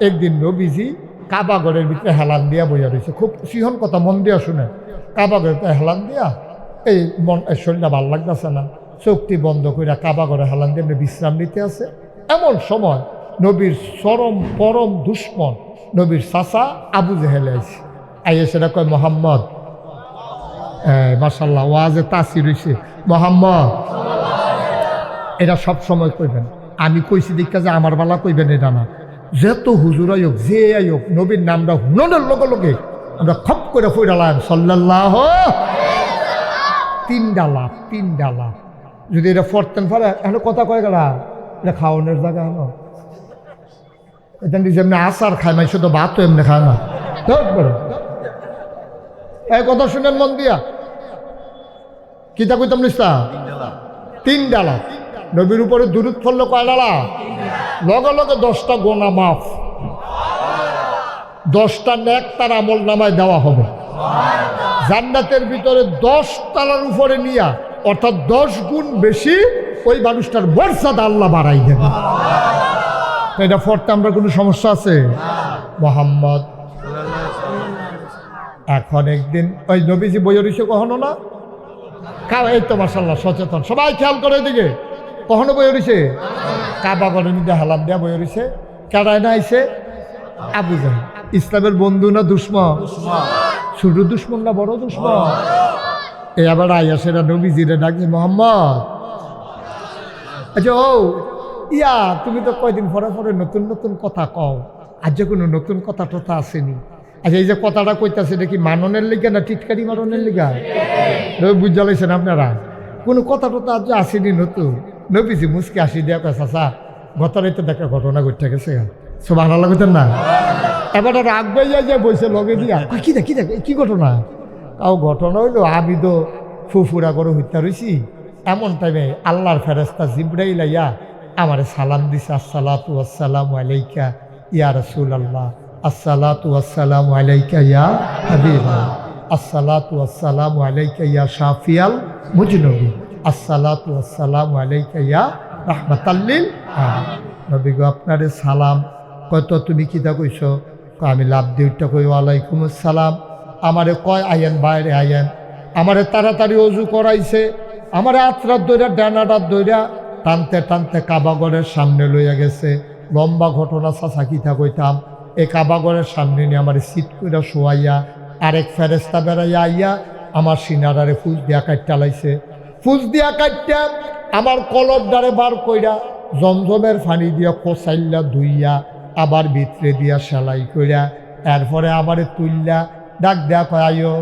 একদিন নবীজি কাবাগরের ভিতরে হেলান দিয়া বইয়া রয়েছে, খুব সিহন কথা, মন দিয়া শুনে। কাবাগরের হেলান দিয়া এই মন শরীরটা ভাল লাগতেছে না, চোখটি বন্ধ করে কাবাগরে হেলান দিয়ে এমনি বিশ্রাম নিতে আছে। এমন সময় নবীর চরম পরম দুশ্মন নবীর চাচা আবু জেহেল আইছে। আইয়ে সেটা কয়, মোহাম্মদ, মাশাল্লাহ ওয়াজে তাসির হইছে, মোহাম্মদ। এটা সব সময় কইবেন, আমি কইছি দেখা যে আমার বেলা কইবেন এটা না। যত হুজুর আয়োগ যে আয়োগ নবীর নামটা হুননের লগে লগে আমরা খপ করে ফইরালাম সাল্লাল্লাহু। তিনটা লাভ। যদি এটা ফরতেন ফলে এখন কথা কয়ে গেলা, এটা খাওয়ানোর জায়গা হলো। এটা যেমনি আচার খায় মাই, শুধু ভাতও এমনি খায় না। এই কথা শুনেন মন দিয়া, কিতা কইতাম নিস্তা? তিনটা লাভ। নবীর উপরে দুরূদ পড়লো কয়টা লাভ? লগে লগে 10টা গোনা মাফ, 10টা নেক তার আমল নামায় দেওয়া হবে। জান্নাতের ভিতরে 10 তলার উপরে নিয়া, অর্থাৎ 10 গুণ বেশি ওই মানুষটার মর্যাদা আল্লাহ বাড়াই দেবে। এটা পড়তে আমরা কোনো সমস্যা আছে? মোহাম্মদ। এখন একদিন ওই নবীজি বইয়ে রয়েছে কখনো না, এই তো মাশাআল্লাহ সচেতন সবাই, খেয়াল করে এদিকে। কখনো বইয়ে রয়েছে কাবাগরের মধ্যে হালাম দেয়া বইয়ে রয়েছে। কেডায় না আইছে? আবু জাহেল। ইসলামের বন্ধু না দুশ্মন? ছোট দুশ্মন না বড় দুশ্মন? এই আবার আইয়া সেটা নবীজিরে ডাকছে, মোহাম্মদ। আচ্ছা ও ইয়া, তুমি তো কয়দিন পরে পরে নতুন নতুন কথা কও, আজ যে কোনো নতুন কথা টথা আসেনি? আচ্ছা এই যে কথাটা কইতাছে এটা কি মাননের লিগা না টিটকারি মারনের লিগা? বুঝা লাইছেন আপনারা? কোনো কথা টথা আজ আসেনি নতুন? নবীজি মুসকে আসি দেয়া কয়, চাচা গত রাইতে দেখা ঘটনা ঘটে গেছে, সুবহানাল্লাহ কইতেন না? এবার রাগ বাইয়া যে বইছে লগে দিয়া, কি ঘটনা? তাও ঘটনা হইলো, আমি তো ফুফুরা করে হত্যা রয়েছি। এমন টাইমে আল্লাহর ফেরেশতা জিবরাইল আইয়া আমারে সালাম দিছে, আসসালাতু ওয়াসসালামু আলাইকা ইয়া রাসূলুল্লাহ, আসসালাতু ওয়াসসালামু আলাইকা ইয়া হাবিবাল্লাহ, আসসালাতু ওয়াসসালামু আলাইকা ইয়া শাফিয়াল মুজনবী, আসসালাতু ওয়াসসালামু আলাইকা ইয়া রাহমাতাল লিল আলামিন। নবী গো আপনারে সালাম। কত তুমি কিতা কইছো? আমি লাভ দিউটা কই, ওয়ালাইকুম আসসালাম। আমারে কয় আইয়েন, বাইরে আইয়েন। আমারে তাড়াতাড়ি অজু করাইছে, আমারে আত্রাত দইরা ডানাটার দইরা টানতে টানতে কাবাগরের সামনে লইয়া গেছে। লম্বা ঘটনা চাচা কিতা কইতাম। এই কাবাগরের সামনে নিয়ে আমার সিট কইরা শোয়াইয়া আরেক ফেরেস্তা বেড়াইয়া আইয়া আমার সিনারারে ফুজ দিয়া কাটটা লাইছে। ফুজ দিয়া কাটটা আমার কলব দ্বারে বার কইরা জমজমের পানি দিয়া কোসাইল্লা ধুইয়া আবার ভিতরে দিয়া সেলাই কইরা এরপরে আমারে তুললা ডাক দেয়া কয়, আয়ো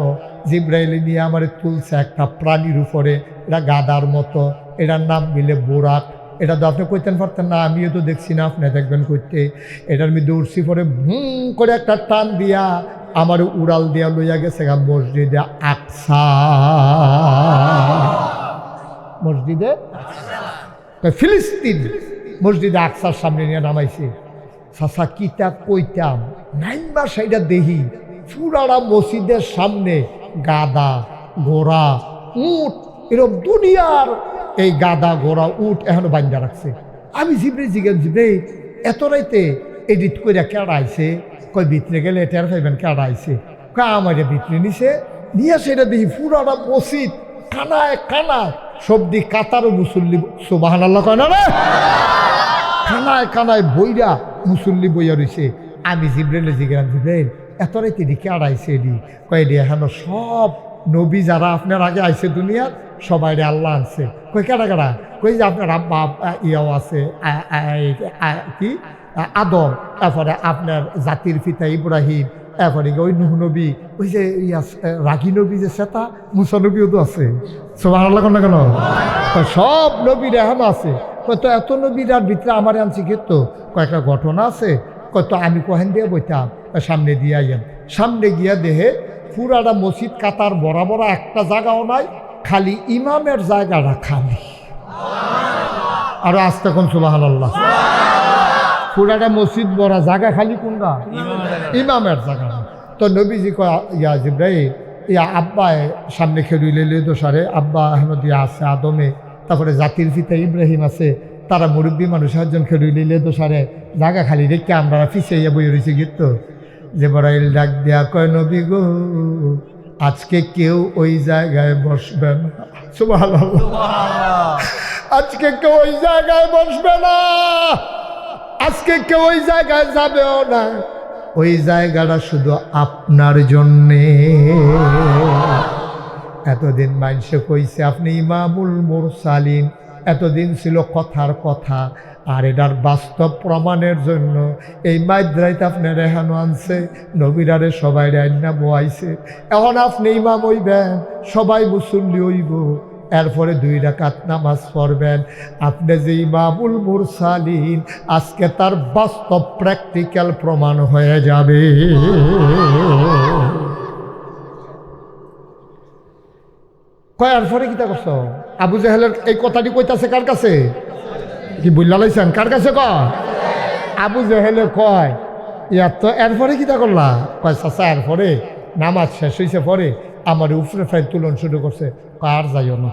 জিব্রাইল নিয়ে আমারে তুলছে একটা প্রাণীর উপরে, এটা গাদার মতো, এটার নাম মিলে বোরাক। এটা তো আপনি কইতেন পারতেন না, আমিও তো দেখছি না, আপনি দেখবেন কইতে। এটার মধ্যে উড়ছি পরে করে একটা টান দিয়া আমার উড়াল দিয়া লইয়া গেছে মসজিদে আকসা। মসজিদে ফিলিস্তিন মসজিদে আকসার সামনে নিয়ে নামাইছে। চাচা কিতা কইতাম, নাইমা সাইডা দেহি পুরাটা মসজিদের সামনে গাদা ঘোড়া উট, এরকম দুনিয়ার এই গাদা ঘোড়া উট এখনো বান্ধা রাখছে। আমি জিব্রাইল এত রাইতে এডিট করে কেডা আইছে? কই ভিতরে গেলে এটার পাইবেন কেডা আইছে? কয় আমার ভিতরে নিছে, নিয়ে সেটা দেখি পুরাটা মসজিদ কানায় কানায় সবদি কাতারও মুসল্লি, সুবহানাল্লাহ কয় না রে, কানায় কানায় বইরা মুসল্লি বইয়া রয়েছে। আমি জিব্রাইলে জিজ্ঞাসা, জিব্রাইল এত রাইতে এটি কেডা আইছে? এডি কয় এডি এখনো সব নবী যারা আপনার আগে আইছে দুনিয়ার সবাই আল্লাহ আনছে। কই কেডা কেডা? কই যে আপনার আব্বা ইয়াও আছে, কি আদম, তারপরে আপনার জাতির পিতা ইব্রাহিম, তারপরে ওই নূহ নবী, ওই যে রাগী নবী যে সেটা মুসা নবীও তো আছে। সুবহানাল্লাহ না কেন? সব নবীর এখনো আছে। কত এত নবীরার ভিতরে আমার আনছি কিন্তু কয়েকটা ঘটনা আছে। কত আমি কহেন দিয়ে বইতাম, সামনে দিয়ে আইয়েন। সামনে গিয়া দেহে পুরাটা মসজিদ কাতার বরাবর একটা জায়গাও নাই, খালি ইমামের জায়গাটা খালি। আরো আস্তে কোন সুবহানাল্লাহ। পুরাটা মসজিদ বড় জায়গা খালি কোনটা? ইমামের জায়গা। তো নবীজি কয়, ইয়া জিব্রাইল, ইয়া আব্বায় সামনে খেলুইলে দোষারে আব্বা আহমদ ইয়া আছে আদমে, তারপরে জাতির পিতা ইব্রাহিম আছে, তারা মুরব্বী মানুষ একজন খেলুই নিলে তো সারে জায়গা খালি রেখে আমরা পিছিয়ে বই রয়েছে গীত জিবরাইল ডাক দেয়া কয় নবী গো আজকে কেউ ওই জায়গায় বসবে না। সুবহানাল্লাহ। আজকে কেউ ওই জায়গায় বসবে না, আজকে কেউ ওই জায়গায় যাবেও না, ওই জায়গাটা শুধু আপনার জন্যে। এতদিন মানুষে কইছে আপনি ইমামুল মুরসালিন, এতদিন ছিল কথার কথা, আর এটার বাস্তব প্রমাণের জন্য এই মাদ্রাইতে আপনি রেহানো আনছে, নবীরারে সবাই রান্না বোয়াইছে। এখন আপনি ইমাম হইবেন, সবাই মুসল্লি হইব, এরপরে 2 রাকাত নামাজ পড়বেন। আপনি যে ইমামুল মুরসালিন আজকে তার বাস্তব প্র্যাকটিক্যাল প্রমাণ হয়ে যাবে। কয়ার পরে কিতা করছ? আবু জাহেলের এই কথাটি কইতাছে কার কাছে? কি বুঝলা লাইছেন কার কাছে? কয় আবু জাহেলে কয় ইয়া তো এরপরে কিতা করলা? কয় চাচা এরপরে নামাজ শেষ হয়েছে পরে আমার উপরে ফের তুলন শুরু করছে, আর যাইও না।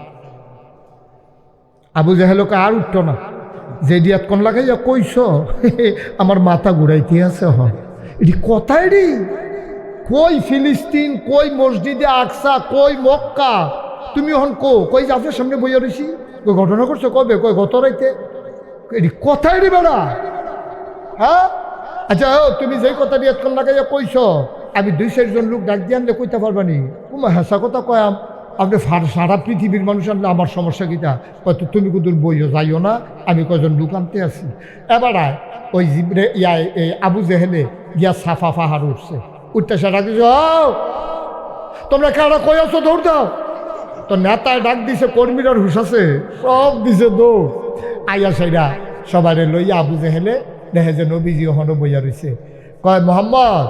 আবু জাহেলকে আর উঠত না, যে দিয়াত কোন লাগাইয়া কইস আমার মাথা ঘুরাইতে আছে। হয় এটি কথাই রে, কই ফিলিস্তিন, কই মসজিদে আকসা, কই মক্কা, তুমি এখন কই যে আপনার সামনে বইয়া রয়েছি, কই ঘটনা করছো কবে? কই গত রাইতে। এটি কথাই রে বেড়া। হ্যাঁ আচ্ছা তুমি যেই কথা দিয়াত কোন লাগাইয়া কইস আমি 2-4 জন লোক ডাক দিয়ে আনলে কইতে পারবানি? হেসা কথা কয়াম আপনি সারা পৃথিবীর মানুষ আনলে আমার সমস্যা কিটা? হয়তো তুমি কুদুর বইও যাইও না, আমি কয়জন লোক আনতে আসি। এবার ওই জিবরে আবু জেহেলে গিয়া সাফা পাহাড় উঠছে, উঠতে সে ডাক দিছে তোমরা কারা কই আছো দৌড় দাও। তো নেতায় ডাক দিছে, কর্মীরার হুশ আছে, সব দিছে দৌড়। আইয়া সাইরা সবাই লইয়া আবু জেহেলে দেখে যে নবীজি ওখানে বইয়া রয়েছে। কয় মোহাম্মদ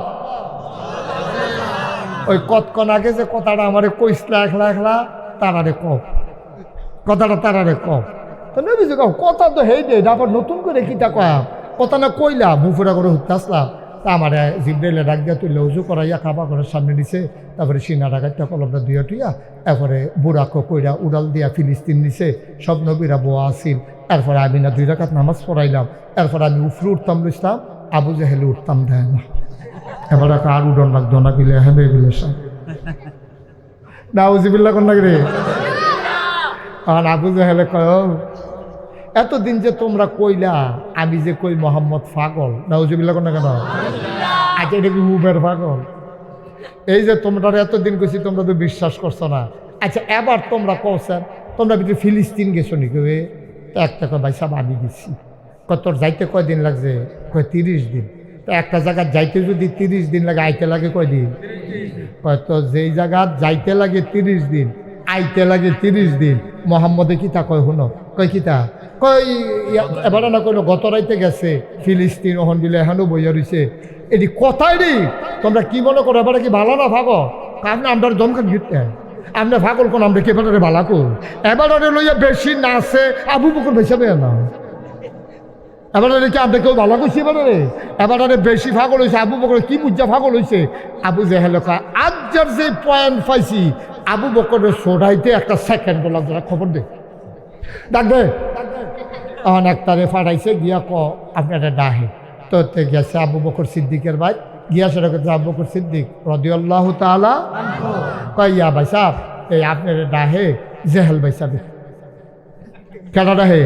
ওই কতক্ষণ আগে যে কথাটা আমারে কইসলা একলা একলা তারারে কব, কথাটা তারারে কব। তো নবীজি কব কথা তো হেই দে, তারপর নতুন করে কিতা কয়াম কথা না কইলা মুফুরা করে উঠতে আসলাম। তা আমার জিব্রাইলে ডাক দিয়া তুললে উজু করাইয়া কাবা ঘরের সামনে নিছে, তারপরে সিনা ডাকাইটা কলমটা দুইয়া টুইয়া এরপরে বুড়াকো কইরা উড়াল দিয়া ফিলিস্তিন নিছে, সব নবীরা বোয়া আসিল। এরপরে আমি না 2 রাকাত নামাজ পড়াইলাম, এরপরে আমি উফরে উঠতাম লইছিলাম, আবু জাহেলে উঠতাম দেয় না। এবার আর উডন লাগতো না বিলে হেবে বিলে সব নাউজিবিল্লাহ কোন লাগে রে। আর আবু জাহেলে কয় এতদিন যে তোমরা কইলা আমি যে কই মোহাম্মদ পাগল, নাউজিবিল্লাহ কোন না কেন? আচ্ছা এটা কি উবের পাগল? এই যে তোমরা এতদিন কইছি তোমরা তো বিশ্বাস করছো না। আচ্ছা এবার তোমরা কওছেন তোমরা ভিতরে ফিলিস্তিন গেছো নি? কেউ একটা কয় ভাই সাহেব আমি গেছি। তোর যাইতে কয়দিন লাগছে? কয় 30 দিন। তো একটা জায়গা যাইতে যদি 30 দিন লাগে আইতে লাগে কয়দিন? কয় তো যেই জায়গা যাইতে লাগে 30 দিন আইতে লাগে 30 দিন। মোহাম্মদে কিতা কয় শুনো? কয় কিতা কয় এবার না কইলো গত রাইতে গেছে ফিলিস্তিন, ওহন দিলে এখনো বইয়া রয়েছে। এটি কথাই রে। তোমরা কি মনে করো এবারে কি ভালো না ভাগো? আপনি আমরা দমকান গিতে আপনি ভাগল কোন আমরা কি এবারে ভালা কর? এবারে লইয়া বেশি নাচে আবু বকর বেসাবে না। এবারে কি আমরা কেউ ভালো করছি? এবারে বেশি ভাগল হয়েছে আবু বকর। কি বুঝা ভাগল হয়েছে? আবু জাহেল আজ্জার যে পয়েন্ট পাইছি আবু বকরের সোডাইতে একটা সেকেন্ড লাগছে, খবর দে ডাক দে। তখন একটারে ফাটাইছে গিয়া আপনারা ডাহে তো গেছে আবু বকর সিদ্দিকের ভাই গিয়া সেটা করছে আবু বকর সিদ্দিক রাদিয়াল্লাহু তাআলা কয় ইয়া ভাই সাহেব এই আপনার ডাহে জেহেল ভাই সাহেব। কেডা ডাহে?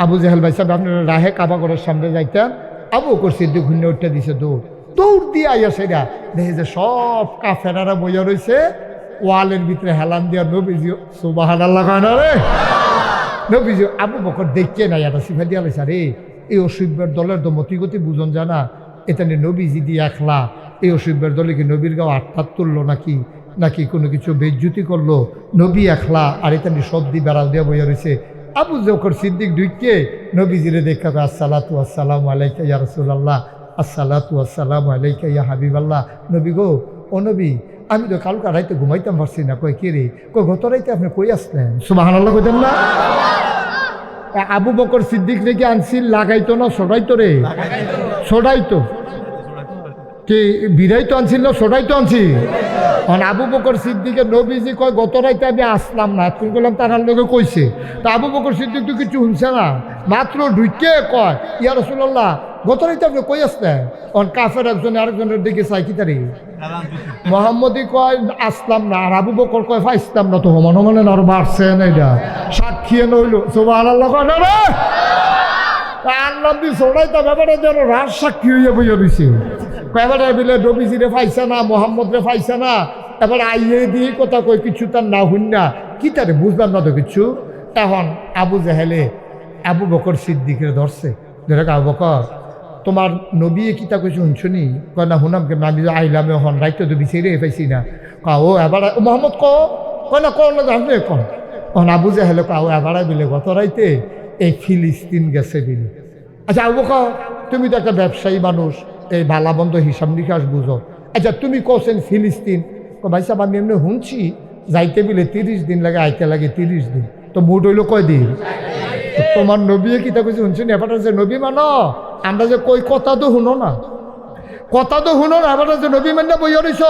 আবু জেহেল ভাই সাহেব আপনার ডাহে কাবা ঘরের সামনে যাইতেন। আবু বকর সিদ্দিক ঘুরে উঠতে দিছে দৌড়, দৌড় দিয়ে আইয়া সেটা দেখে যে সব কাফেরারা বইয়া রয়েছে ওয়ালের ভিতরে হেলান দিয়া নবীজি সুবহানাল্লাহ কয় না রে। নবীজি আবু বকর দেখছে না এটা সিফা দিয়া লাইছে রে এই অসুবের দলের তো মতিগতি বুঝন জানা এটা নিয়ে নবীজি দিয়ে একলা এই অসুবের দলে কি নবীর গাও আটটাত তুললো নাকি নাকি কোনো কিছু বেজ্জুতি করলো? নবী একলা আর এটা নিয়ে সব দিয়ে বেড়াল দিয়া বইয়া রয়েছে। আবু বকর সিদ্দিক ঢুকে নবীজিরে দেখা আসসালাতু আসসালামু আলাইকা ইয়া রাসূলুল্লাহ, আসসালাতু আসসালামু আলাইকা ইয়া হাবিবাল্লাহ। নবী গো ও নবী আমি তো কালকা রাইতে ঘুমাইতাম পারছি না। কয় কে রে? কয় গত রাইতে আপনি কই আসলেন? সুবহানাল্লাহ কইতেন না? আবু বকর সিদ্দিক রেখে আনছিল লাগাইতো না সরাইতো রে? সরাইতো কি বিরাইতো আনছিল না সরাইতো আনছি? আবু বকর সিদ্দিকের নবীজি কয় গত রাইতে আমি আসলাম না, তুমি বললাম তার লোকে কইছে। তা আবু বকর সিদ্দিক তো কিছু শুনছে না, মাত্র ঢুকে কয় ইয়া রাসূলুল্লাহ গত রাইতে আপনি কই আসলেন? কাফের একজন আরেকজনের দিকে চাই কি তারি মোহাম্মদই কয় আসলাম না, আর আবু বকর কয় ফাইসলাম না। তো হমান মানে আর মারছে না, এটা সাক্ষী নইল। সুবহানাল্লাহ কয় না রে আল্লাহ দি ছোড়াইতা ব্যাপারে যেন রাজ সাক্ষী হইয়া বইয়া দিছে। এবারে বিলে নবীজিরে পাইছে না, মোহাম্মদ রে পাইছে না, এবার আইয়ে দিয়ে কথা কই কিছু তার না হুন না কি তারে বুঝলাম না তো কিছু। এখন আবু জাহেলে আবু বকর সিদ্দিকের ধরছে, ধরে আবু বকর তোমার নবী কিতা কইছে শুনছনি? কয় না হুনাম কেমন, আমি আইলাম এখন রাইতে তো বিচারে পাইছি না। ও এবার মোহাম্মদ কয় না কর না জানবে কন। তখন আবু জাহেলে কাও এবার বিলে গত রাইতে এই ফিলিস্তিন গেছে বিলে। আচ্ছা আবু বকর তুমি তো একটা ব্যবসায়ী মানুষ, এই বালাবন্ধ হিসাব নিকাশ বুঝো, আচ্ছা তুমি কছেন ফিলিস্তিন? ভাই সাহেব আমি এমনি শুনছি যাইতে বিলে 30 দিন লাগে, আইতে লাগে 30 দিন, তো মুড হইল কয় দিন? তোমার নবী কিতা কইছে শুনছেন? এবার যে নবী মানো, আমরা যে কই কথা তো শুনো না, কথা তো শুনো না, এবার যে নবী মান্য বই রইছ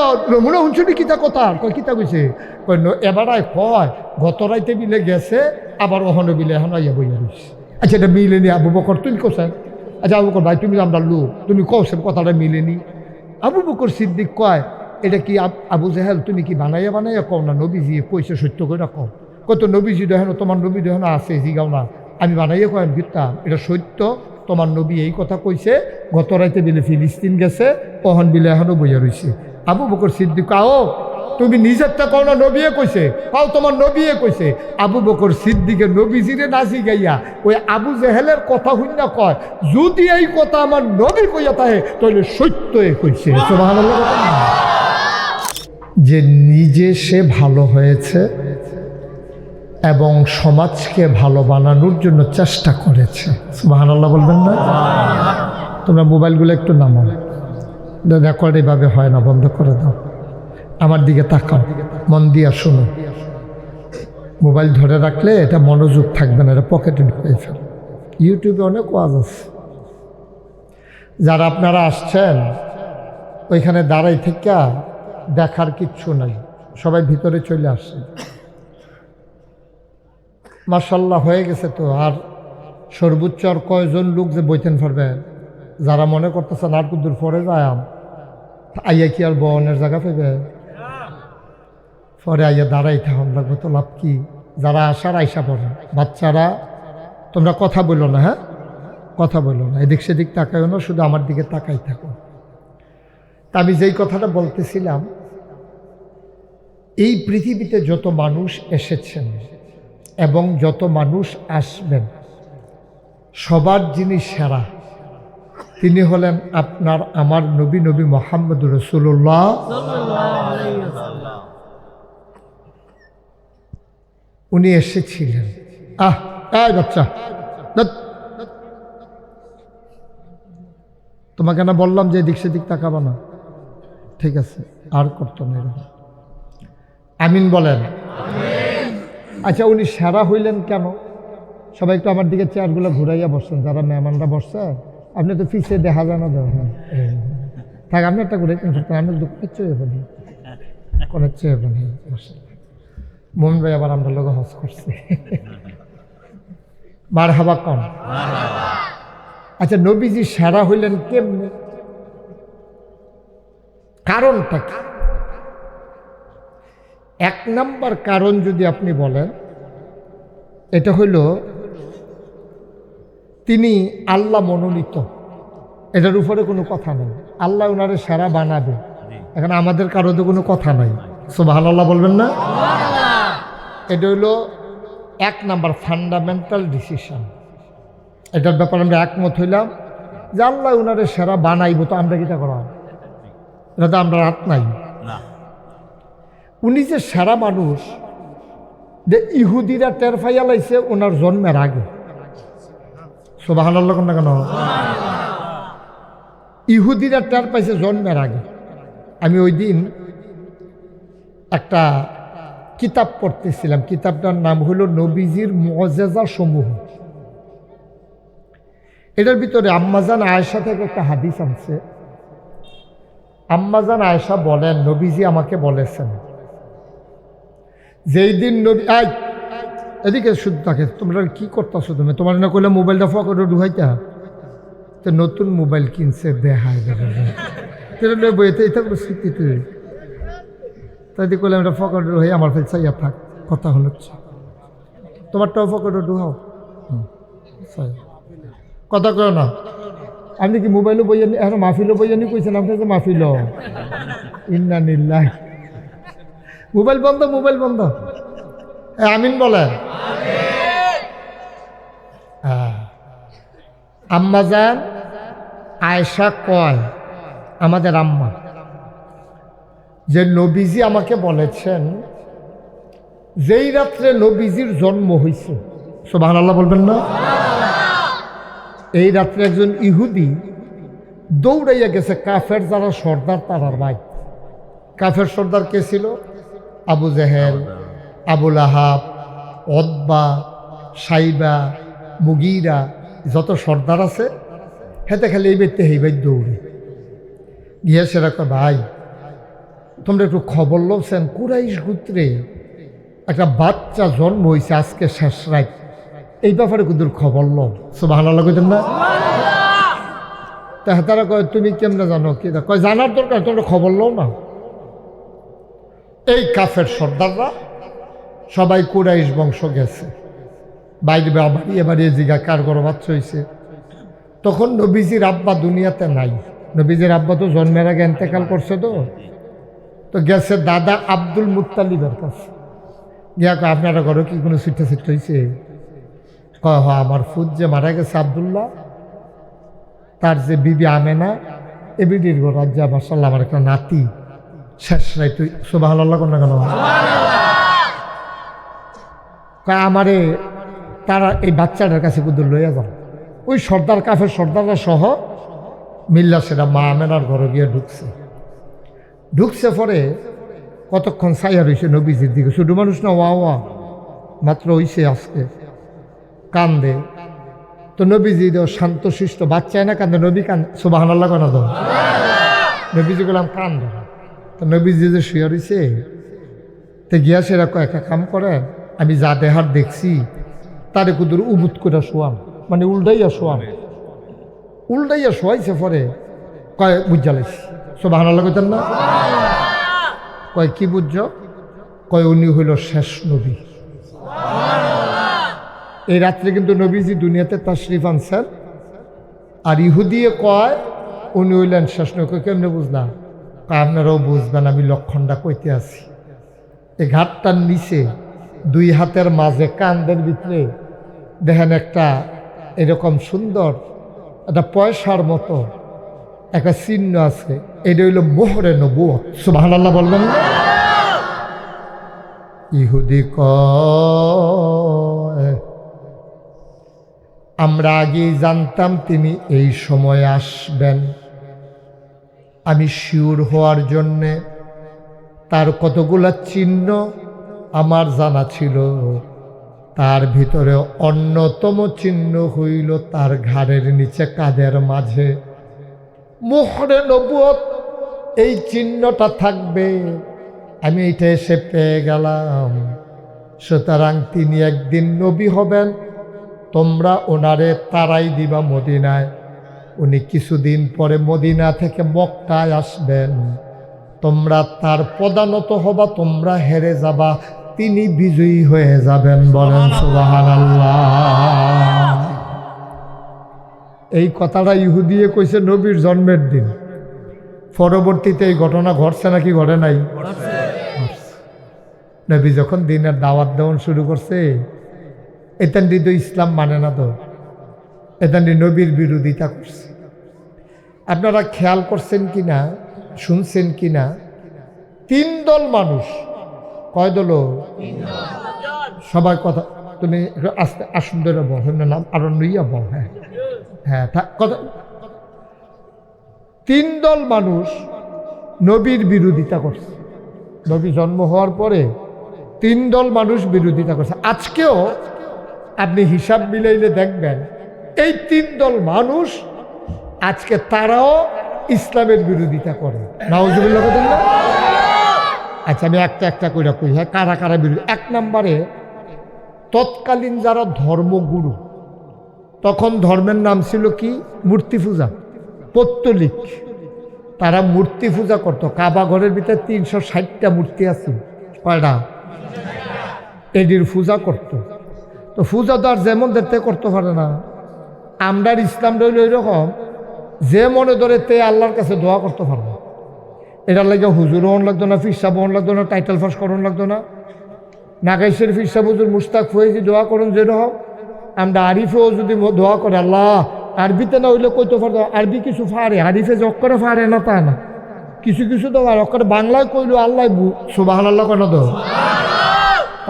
মনে শুনছুনি কিতা কথা? কয় কিতা কইছে? কয় এবারাই কয় গত রাইতে বিলে গেছে, আবার ওখানে বিলে এখন আইয়া বইয়া রইছে। আচ্ছা এটা মিলেনি আবু বকর তুমি কোসেন? আচ্ছা আবু বকর ভাই তুমি আমরা লোক, তুমি কোসেন কথাটা মিলেনি? আবু বকর সিদ্দিক কয় এটা কি আবু জাহেল তুমি কি বানাইয়া বানাইয়া কও না? নবীজি কইছে সত্য করে কও। কত নবীজি দেখেন, তোমার নবী দেখেন আছে জিগাও না, আমি বানাইয়া কয় গীতা এটা সত্য, তোমার নবী এই কথা কইছে গত রাইতে বিলে ফিলিস্তিন গেছে, ওহন বিলে এখনো বইয়া রইছে। আবু বকর সিদ্দিক কাও তুমি নিজেরটা কও না নবীয়ে কইছে? কাও তোমার নবীয়ে কইছে। আবু বকর সিদ্দিকের নবীজিরে নাচি গাইয়া ওই আবু জাহেলের কথা শুনিয়া কয় যদি এই কথা আমার নবী কইয়া থাকে তাহলে সত্য কইছে। সুবহানাল্লাহ। যে নিজে সে ভালো হয়েছে এবং সমাজকে ভালো বানানোর জন্য চেষ্টা করেছে। সুবহানাল্লাহ বলবেন না? তোমরা মোবাইলগুলো একটু নামাও, রেকর্ড এইভাবে হয় না, বন্ধ করে দাও। আমার দিকে তাকাও, মন দিয়া শোনো। মোবাইল ধরে রাখলে এটা মনোযোগ থাকবে না, এটা পকেটে ঢুকে ফেল। ইউটিউবে অনেক ওয়াজ আছে। যারা আপনারা আসছেন ওইখানে দাঁড়াই থেকে দেখার কিচ্ছু নাই, সবাই ভিতরে চলে আসছে। মাশাআল্লাহ হয়ে গেছে তো। আর সর্বোচ্চ আর কয়জন লোক যে বইতেন পারবে? যারা মনে করতেছেন আর কুদুর পরে যায় আইয়া কি আর বনের জায়গা পেবে? পরে আইয়া দাঁড়াইতে হন লাগবে তো লাভ কি? যারা আসার আইসা পড়ে। বাচ্চারা তোমরা কথা বলো না, হ্যাঁ কথা বলো না, এদিক সেদিক তাকাইও না, শুধু আমার দিকে তাকাই থাকো। তা আমি যেই কথাটা বলতেছিলাম, এই পৃথিবীতে যত মানুষ এসেছেন এবং যত মানুষ আসবেন সবার যিনি সেরা তিনি হলেন আপনার আমার নবী, নবী মুহাম্মদুর রাসূলুল্লাহ। উনি এসেছিলেন। এই বাচ্চা, তোমাকে না বললাম যে এদিক সেদিক তাকাবা না? ঠিক আছে, আর করতো না এরকম। আমিন বলেন। আচ্ছা উনি সেরা হইলেন কেন? সবাই একটু আমার দিকে চেয়ারগুলো ঘুরাইয়া বসছেন, যারা মেহমানরা বসছে। আপনি তো পিছিয়ে দেখা যায় না, হ্যাঁ থাক, আপনি একটা ঘুরে আমি দুঃখের চেয়ে বলি, কোনের চেয়ে বলি। মোহন ভাই আবার আমরা লোক হজ করছি, মারহাবা কম। আচ্ছা নবীজি সেরা হইলেন কেমনে? কারণটা কি? এক নাম্বার কারণ যদি আপনি বলেন, এটা হইল তিনি আল্লাহ মনোনীত, এটার উপরে কোনো কথা নেই। আল্লাহ ওনারে সেরা বানাবে, এখন আমাদের কারো তো কোনো কথা নাই। সুবহানাল্লাহ বলবেন না? এটা হইল এক নাম্বার ফান্ডামেন্টাল ডিসিশন। এটার ব্যাপারে আমরা একমত হইলাম যে আল্লাহ ওনারে সেরা বানাইব, তো আমরা কিটা করা? এটা তো আমরা হাত নাই। উনি যে সেরা মানুষ, যে ইহুদিরা টের পাইয়া লাইছে ওনার জন্মের আগে। সুবহানাল্লাহ না কেন? ইহুদিরা টের পাইছে জন্মের আগে। আমি ওই দিন একটা কিতাব পড়তেছিলাম, কিতাবটার নাম হলো নবীজির মুআজিজা সমূহ। এটার ভিতরে আম্মাজান আয়েশা থেকে একটা হাদিস আনছে। আম্মাজান আয়েশা বলেন নবীজি আমাকে বলেছেন যেই দিন নবী এদিকে শুধু থাকে তোমরা কি করতেছো তুমি তোমার না করলে মোবাইলটা ফকরে ঢুকাইতা তো নতুন মোবাইল কিনছে দেখায় বইতে এটা স্মৃতি তুই তাই করলে আমরা ফকরে ঢুকাই আমার ফেলছে ইয়া থাক কথা হল তোমারটাও ফকরে ঢুকাও কথা কয় না আপনি কি মোবাইলও বইয়ানি এখন মাহফিলও বইয়ানি কইছেন আপনি যে মাহফিল ইন্না নিল্লাহ মোবাইল বন্ধ মোবাইল বন্ধ আমিন বলেন আম্মাজান আয়েশা কয় আমাদের আম্মা যে নবীজি আমাকে বলেছেন যেই রাত্রে নবীজির জন্ম হয়েছে সুবহানাল্লাহ বলবেন না এই রাত্রে একজন ইহুদি দৌড়াইয়া গেছে কাফের যারা সর্দার তারার ভাই কাফের সর্দার কে ছিল আবু জেহেল আবুল আহাব ওতবা সাইবা মুগিরা যত সর্দার আছে হেতে খালি এই বেতে হেই বাই দৌড়ে গিয়ে সেরা ভাই তোমরা একটু খবর লছেন কুরাইশ গোত্রে একটা বাচ্চা জন্ম হয়েছে আজকে শেষ রাত এই ব্যাপারে কুদুর খবর লো সুবহানাল্লাহ কইতেন না তা তারা কয় তুমি কেমনে জানো কি কয় জানার দরকার তোমরা খবর লো না এই কাফের সর্দাররা সবাই কুরাইশ বংশ গেছে বাইরে বাড়িয়ে বাড়িয়ে জিগা কার গর্ভ বাচ্চা হয়েছে তখন নবীজির আব্বা দুনিয়াতে নাই নবীজির আব্বা তো জন্মের আগে ইন্তেকাল করছে তো গেছে দাদা আব্দুল মুত্তালিবের কাছে গিয়া কয় আপনারা ঘরে কি কোনো ছিট্টা ছিট্টা হয়েছে কয় হ আমার ফুদ যে মারা গেছে আবদুল্লাহ তার যে বিবি আমেনা এ বিডির ঘর রাজ্যা মাশাআল্লাহ আমার একটা নাতি শেষ রাই তুই সুবহানাল্লাহ কোন না কেন কয় আমারে তারা এই বাচ্চাটার কাছে কুদুর লইয়া যাও ওই সর্দার কাফের সর্দাররা সহ মিল্লা সেটা মা আমেনার ঘরে গিয়ে ঢুকছে পরে কতক্ষণ ছাইয়া রয়েছে নবীজির দিকে ছোট মানুষ না ওয়া মাত্র হইছে আজকে কান্দে তো নবীজি শান্ত শিষ্ট বাচ্চায় না কান্দে নবী কান্দে সুবহানাল্লাহ কেন দাও নবীজি বললাম কান্দে তো নবীজি যে শুয়ে রয়েছে তো গিয়া সেরা কয়েকটা কাম করেন আমি যা দেহার দেখছি তারে কুদুর উবুত করে শোয়ান মানে উল্টাইয়া শোয়াইছে পরে কয় বুঝালাইছি সুবহানাল্লাহ কইতেন না কয় কি বুঝছ কয় উনি হইল শেষ নবী এই রাত্রে কিন্তু নবীজি দুনিয়াতে তাশরিফ আনছেন আর ইহুদিয়ে কয় উনি হইলেন শেষ নবী কেমনে বুঝলাম আপনারাও বুঝবেন আমি লক্ষণটা কইতে আছি এই ঘাটটার নিচে দুই হাতের মাঝে কান্দের ভিতরে দেখেন একটা এরকম সুন্দর একটা পয়সার মতো একটা চিহ্ন আছে এটা হইল মোহরে নবুয়ত সুবহানাল্লাহ বলবেন না ইহুদি কয় আমরা আগেই জানতাম তিনি এই সময় আসবেন আমি শিওর হওয়ার জন্যে তার কতগুলা চিহ্ন আমার জানা ছিল তার ভিতরে অন্যতম চিহ্ন হইল তার ঘাড়ের নিচে কাঁধের মাঝে মোহরে নবুয়ত এই চিহ্নটা থাকবে আমি এইটা এসে পেয়ে গেলাম সুতরাং তিনি একদিন নবী হবেন তোমরা ওনারে তারাই দিবা মদিনায় উনি কিছুদিন পরে মদিনা থেকে মক্কায় আসবেন তোমরা তার পদানত হবা তোমরা হেরে যাবা তিনি বিজয়ী হয়ে যাবেন বলেন সুবহানাল্লাহ এই কথাটা ইহুদিয়ে কইছে নবীর জন্মের দিন পরবর্তীতে এই ঘটনা ঘটছে নাকি ঘটে নাই নবী যখন দিনের দাওয়াত দেওয়ান শুরু করছে এতান্ডি তো ইসলাম মানে না তো এতান্ডি নবীর বিরোধিতা করছে আপনারা খেয়াল করছেন কিনা শুনছেন কিনা তিন দল মানুষ কয় দল সবাই কথা তুমি আস্তে আসুন ধরে বল নাম আরো নইয়া বল হ্যাঁ হ্যাঁ কথা তিন দল মানুষ নবীর বিরোধিতা করছে নবী জন্ম হওয়ার পরে তিন দল মানুষ বিরোধিতা করছে আজকেও আপনি হিসাব মিলাইলে দেখবেন এই তিন দল মানুষ আজকে তারাও ইসলামের বিরোধিতা করে। নাউজুবিল্লাহ বলেন না? আচ্ছা আমি একটা একটা করে কই, হ্যাঁ কারা কারা বিরোধী। এক নম্বরে তৎকালীন যারা ধর্মগুরু, তখন ধর্মের নাম ছিল কি? মূর্তি পূজা, পৌত্তলিক। তারা মূর্তি পূজা করতো। কাবা ঘরের ভিতরে 360টা মূর্তি আছে, কয়টা? এটির পূজা করতো। তো পূজা তো আর যেমন দেখতে করতে পারে না। আমরার ইসলাম রইল এরকম, যে মনে ধরে তে আল্লাহর কাছে দোয়া করতে পারবো। এটার লাগে হুজুর হন লাগতো না, ফিরসা বহন লাগতো না, টাইটেল ফাঁস করন লাগতো না। নাগাইশের ফিরসা হুজুর মুস্তাক ফয়েজি দোয়া করুন যেরকম, আমরা আরিফেও যদি দোয়া করে আল্লাহ, আরবিতে না হইলে কইতে পারতো। আরবি কিছু ফারে, আরিফে যে অক্ষরে ফারে না তা না, কিছু কিছু তো আর অক্ষরে বাংলায় কইলো আল্লাহ সুবহানাল্লাহ কেন দো।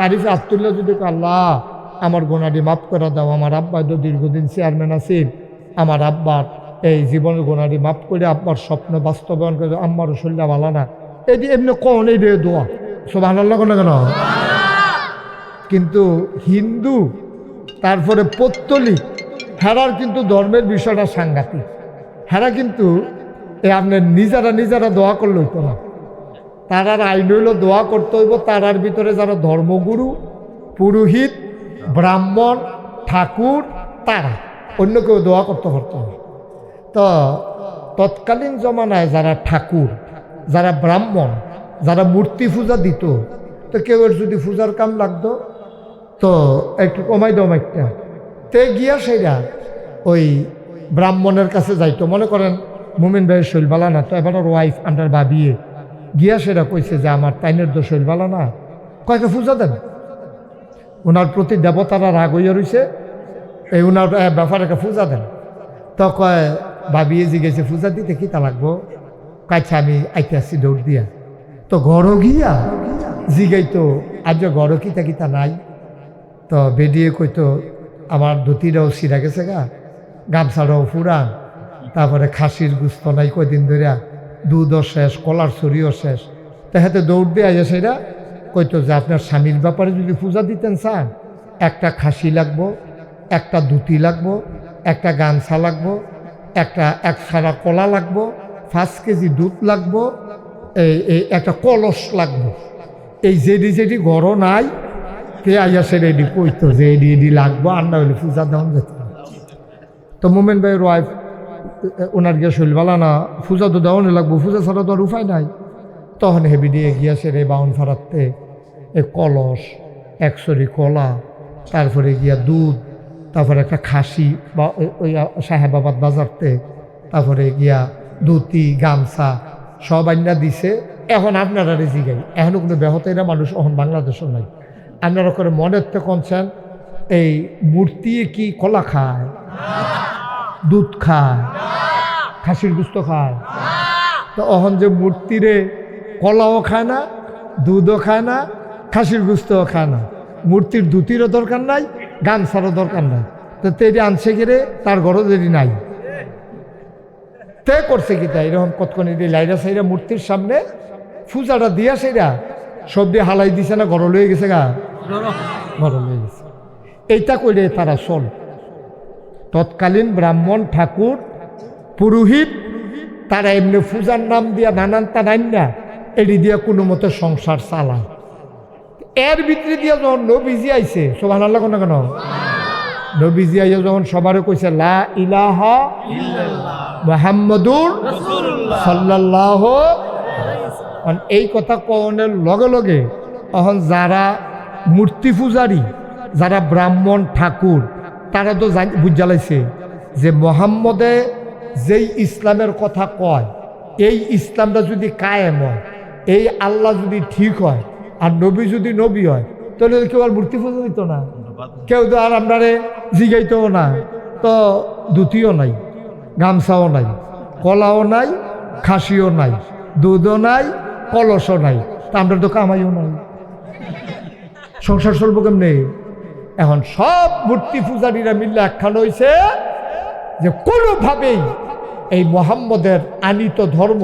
আরিফে আব্দুল্লাহ যদি আল্লাহ আমার গোনাটি মাফ করে দাও, আমার আব্বা তো দীর্ঘদিন চেয়ারম্যান আছেন, আমার আব্বার এই জীবনের গোনাটি মাফ করে আব্বার স্বপ্ন বাস্তবায়ন করে, আম্মারও শরীরটা ভালো না, এটি এমনি কন এই দোয়া সুবহানাল্লাহ কেন কেন। কিন্তু হিন্দু তারপরে পৌত্তলিক, হেরার কিন্তু ধর্মের বিষয়টা সাংঘাতিক। হেরা কিন্তু আপনার নিজেরা দোয়া করলে হইতো না, তারার আইন হইল দোয়া করতে হইব তারার ভিতরে যারা ধর্মগুরু, পুরোহিত, ব্রাহ্মণ, ঠাকুর, তারা, অন্য কেউ দোয়া করতে পারত না। তো তৎকালীন জমানায় যারা ঠাকুর, যারা ব্রাহ্মণ, যারা মূর্তি পূজা দিত, তো কেউ যদি পূজার কাম লাগতো তো একটু কমাই দাও একটা, তে গিয়া সেটা ওই ব্রাহ্মণের কাছে যাইতো। মনে করেন মুমিন ভাইয়ের শৈল বালা না, তো এবার ওর ওয়াইফ আন্ডার ভাবিয়ে গিয়া সেটা কইছে যে আমার তাইনের তো শৈল বালা না, কয়েকটা পূজা দেন। ওনার প্রতি দেবতারা রাগ হইয়া রয়েছে, এই ওনার ব্যাপারে একটা পূজা দেন। তো কয় ভাবিয়ে জিগেছে পূজা দিতে কি তা লাগবো, কাছে আমি আইতে আসছি দৌড় দিয়া। তো ঘরও গিয়া জিগাইতো আজ ঘরও কিতা কিতা নাই। তো বেরিয়ে কইতো আমার ধুতিটাও ছিঁড়া গেছে গা, গামছাটাও ফুরান, তারপরে খাসির গুস্ত নাই কয়দিন ধরিয়া, দুধও শেষ, কলার ছড়িও শেষ। তাহাতে দৌড় দিয়ে আইয়া সেটা কইতো যে আপনার স্বামীর ব্যাপারে যদি পূজা দিতেন চান, একটা খাসি লাগবো, একটা ধুতি লাগবো, একটা গামছা লাগবো, এক ছাড়া কলা লাগবো, 5 কেজি দুধ লাগবো, এই একটা কলস লাগবো। এই যেটি ঘরও নাই, কে আইয়া সে রেডি কইতো যে এডি লাগবো, আর না হইলে পূজা দেওয়া যেত না। তো মোমেন ভাইয়ের ওয়াইফ ওনার গিয়া শৈলবালা না, পূজা তো দেওয়ানো লাগবো, পূজা ছাড়া তো আর উপায় নাই। তখন হেবি দিয়ে গিয়া সে রে বাউন ফাড়াতে এই কলস, 100 কলা, তারপরে গিয়া দুধ, তারপরে একটা খাসি বা ওই সাহেবাবাদ বাজারতে, তারপরে গিয়া ধুতি গামছা সব আইনা দিছে। এখন আপনারা জিগাই, এখনও কোনো ব্যাহতেরা মানুষ এখন বাংলাদেশও নাই। আপনারা করে মনের তো কনছেন এই মূর্তি কি কলা খায়, দুধ খায়, খাসির গুস্ত খায়? তো এখন যে মূর্তিরে কলাও খায় না, দুধও খায় না, খাসির গুস্তও খায় না, মূর্তির ধুতিরও দরকার নাই, গামছারও দরকার নাই, তো তেরি আনছে গেলে তার ঘরও দেরি নাই। তে করছে কি তাই এরকম কতক্ষণ লাইরা সাইরা মূর্তির সামনে পূজাটা দিয়া সেরা সব দিয়ে হালাই দিছে না, ঘর লয়ে গেছে গা, ঘর লয়ে গেছে। এইটা করে তারা চল। তৎকালীন ব্রাহ্মণ, ঠাকুর, পুরোহিত, তারা এমনি পূজার নাম দিয়া নানান তা নাইন না, এটি দিয়া কোনো মতে সংসার চালায়। এর ভিতরে দিয়া যখন নবীজি আইছে, সুবহানাল্লাহ কেন কেন, নবীজি আইয়া যখন সবারও কইছে লা ইলাহা মুহাম্মাদুর সাল্লাল্লাহু, এই কথা কওনের লগে লগে এখন যারা মূর্তি পূজারী, যারা ব্রাহ্মণ ঠাকুর, তারা তো বুঝালাইছে যে মোহাম্মদে যেই ইসলামের কথা কয়, এই ইসলামটা যদি কায়েম হয়, এই আল্লাহ যদি ঠিক হয়, আর নবী যদি নবী হয়, তাহলে কেউ আর মূর্তি পূজা দিত না, কেউ তো আর আপনারে জিগাইতেও না। তো ধুতিও নাই, গামছাও নাই, কলাও নাই, খাসিও নাই, দুধও নাই, কলসও নাই, তা আমরা তো কামাইও নাই, সংসার চলবো কেমনে? এখন সব মূর্তি পূজারীরা মিললে একখান হয়েছে যে কোনোভাবেই এই মোহাম্মদের আনিত ধর্ম,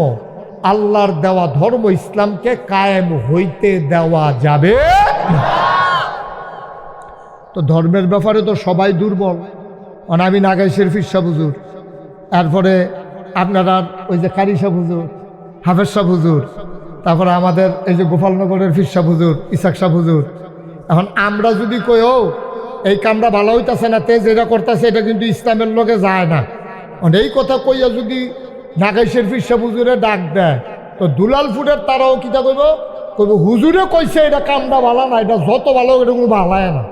আল্লাহর দেওয়া ধর্ম ইসলামকে কায়েম হইতে দেওয়া যাবে না। তো ধর্মের ব্যাপারে তো সবাই দুর্বল। আমি নাগাই শরীফ ইসা হুজুর, এরপরে আপনারা ওই যে কারি সাহ হুজুর, হাফেজ সাহ হুজুর, তারপরে আমাদের এই যে গোপালনগরের ফির সাহ হুজুর, ইসাক সাহ হুজুর। এখন আমরা যদি কইও এই কামটা ভালো হইতেছে না, তে যেটা করতেছে এটা কিন্তু ইসলামের লোকে যায় না, এই কথা কইয়া যদি ঢাকাইশের ফির সাহ হুজুরে ডাক দেয়, তো দুলালপুরের তারাও কিতা কইব, কইব হুজুরে কইছে এটা কামটা ভালো না, এটা যত ভালো এটা কোনো ভালায় না।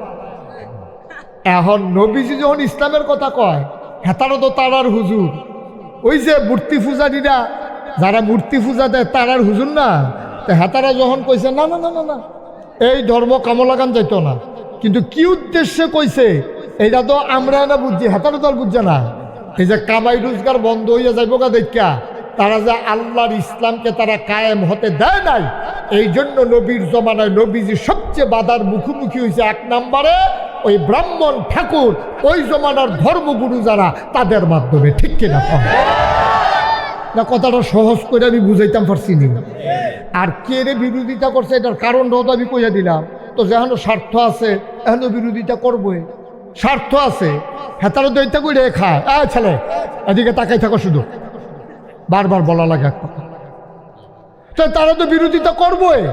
এখন নবীজি যখন ইসলামের কথা কয়, হেতারও তো তারার হুজুর, ওই যে মূর্তি পূজারীরা যারা মূর্তি পূজা দেয় তারার হুজুর না, তো হেতারা যখন কইছে না না না না না এই ধর্ম কামলাগান যাইতো না, কিন্তু কি উদ্দেশ্যে কইছে এইটা তো আমরা না বুঝছি, হেতারও তো আর বুঝছে না। এই যে কামাই রোজগার বন্ধ হইয়া যাইব গা দেখা তারা যে আল্লাহর ইসলামকে তারা কায়েম হতে দেয় নাই, এই জন্য নবীর জমানায় নবীজি সবচেয়ে বাধার মুখোমুখি হয়েছে। এক নম্বরে ওই ব্রাহ্মণ ঠাকুর, ওই জমানার ধর্মগুরু যারা, তাদের মাধ্যমে। ঠিক কিনা না? কথাটা সহজ করে আমি বুঝাইতাম পারছি না। আর কে রে বিরোধিতা করছে এটার কারণটাও তো আমি কইয়া দিলাম। তো যেহেতু স্বার্থ আছে এখন বিরোধিতা করবই, স্বার্থ আছে। হেতারও দৈত্যা করে খায়, ছেলে এদিকে তাকাই থাকো, শুধু বারবার বলা লাগে এক কথা। তো তারা তো বিরোধিতা করবই,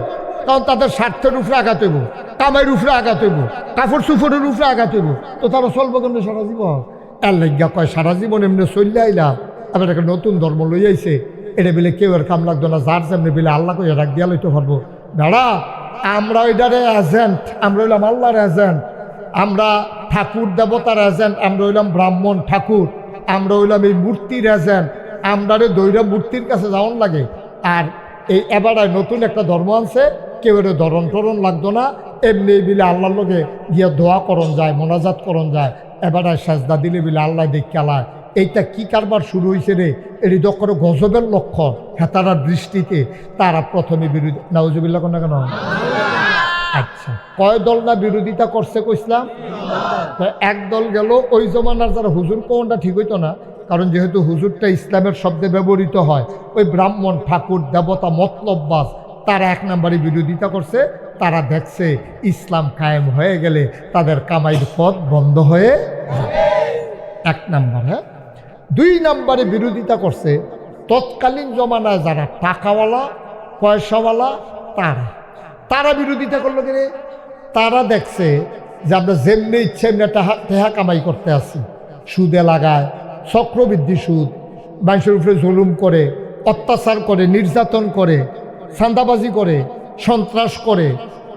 কারণ তাদের স্বার্থের উপরে আঘাত হইব, কামাইয়ের উপরে আঘাত হইব, কাপড় চুপড়ের উপরে আঘাত হইব। তো তারা চলবো কেমনি সারা জীবন? এর লাগিয়া কয় সারা জীবন এমনি চললে আইলাম, আবার একটা নতুন ধর্ম লই আইছে, এটা বেলে কেউ এর কাম লাগতো না, যার যেমনি বেলে আল্লাহ কইয়া ডাক দিয়া লইতে পারবো। দাঁড়া, আমরা ওইটারে এজেন্ট, আমরা হইলাম আল্লাহর এজেন্ট, আমরা ঠাকুর দেবতার এজেন্ট, আমরা হইলাম ব্রাহ্মণ ঠাকুর, আমরা হইলাম এই মূর্তির এজেন্ট। আমরা দৈরা মূর্তির কাছে যাওয়ান লাগে। আর এই এবারে নতুন একটা ধর্ম আনছে, কেউ এর ধরন টরণ লাগতো না, এমনি বিলে আল্লাহর লোকে গিয়া দোয়া করন যায়, মোনাজাত করন যায়, এবারে সাজদা দিলে বিলে আল্লাহ দেখালায়। এইটা কি কারবার শুরু হয়েছে রে? এটি তো কোনো গজবের লক্ষণ। হেতারার দৃষ্টিতে তারা প্রথমে বিরোধী, নাউজুবিল্লাহ কোন না কেন? আচ্ছা, কয় দল না বিরোধিতা করছে কইসলাম? তো এক দল গেল ওই জমানার যারা হুজুর, কোনটা ঠিক হইতো না, কারণ যেহেতু হুজুরটা ইসলামের শব্দে ব্যবহৃত হয়, ওই ব্রাহ্মণ ঠাকুর দেবতা মতলববাজ তারা এক নম্বরে বিরোধিতা করছে। তারা দেখছে ইসলাম কায়েম হয়ে গেলে তাদের কামাইয়ের পথ বন্ধ হয়ে যাবে, এক নম্বর। হ্যাঁ, দুই নম্বরে বিরোধিতা করছে তৎকালীন জমানায় যারা টাকাওয়ালা পয়সাওয়ালা, তারা বিরোধিতা করলো কি? তারা দেখছে যে আমরা যেমনি ইচ্ছে এমনি টেহা কামাই করতে আসি, সুদে লাগায়, চক্রবৃদ্ধি সুদ, মানুষের উপরে জুলুম করে, অত্যাচার করে, নির্যাতন করে, চাঁদাবাজি করে, সন্ত্রাস করে,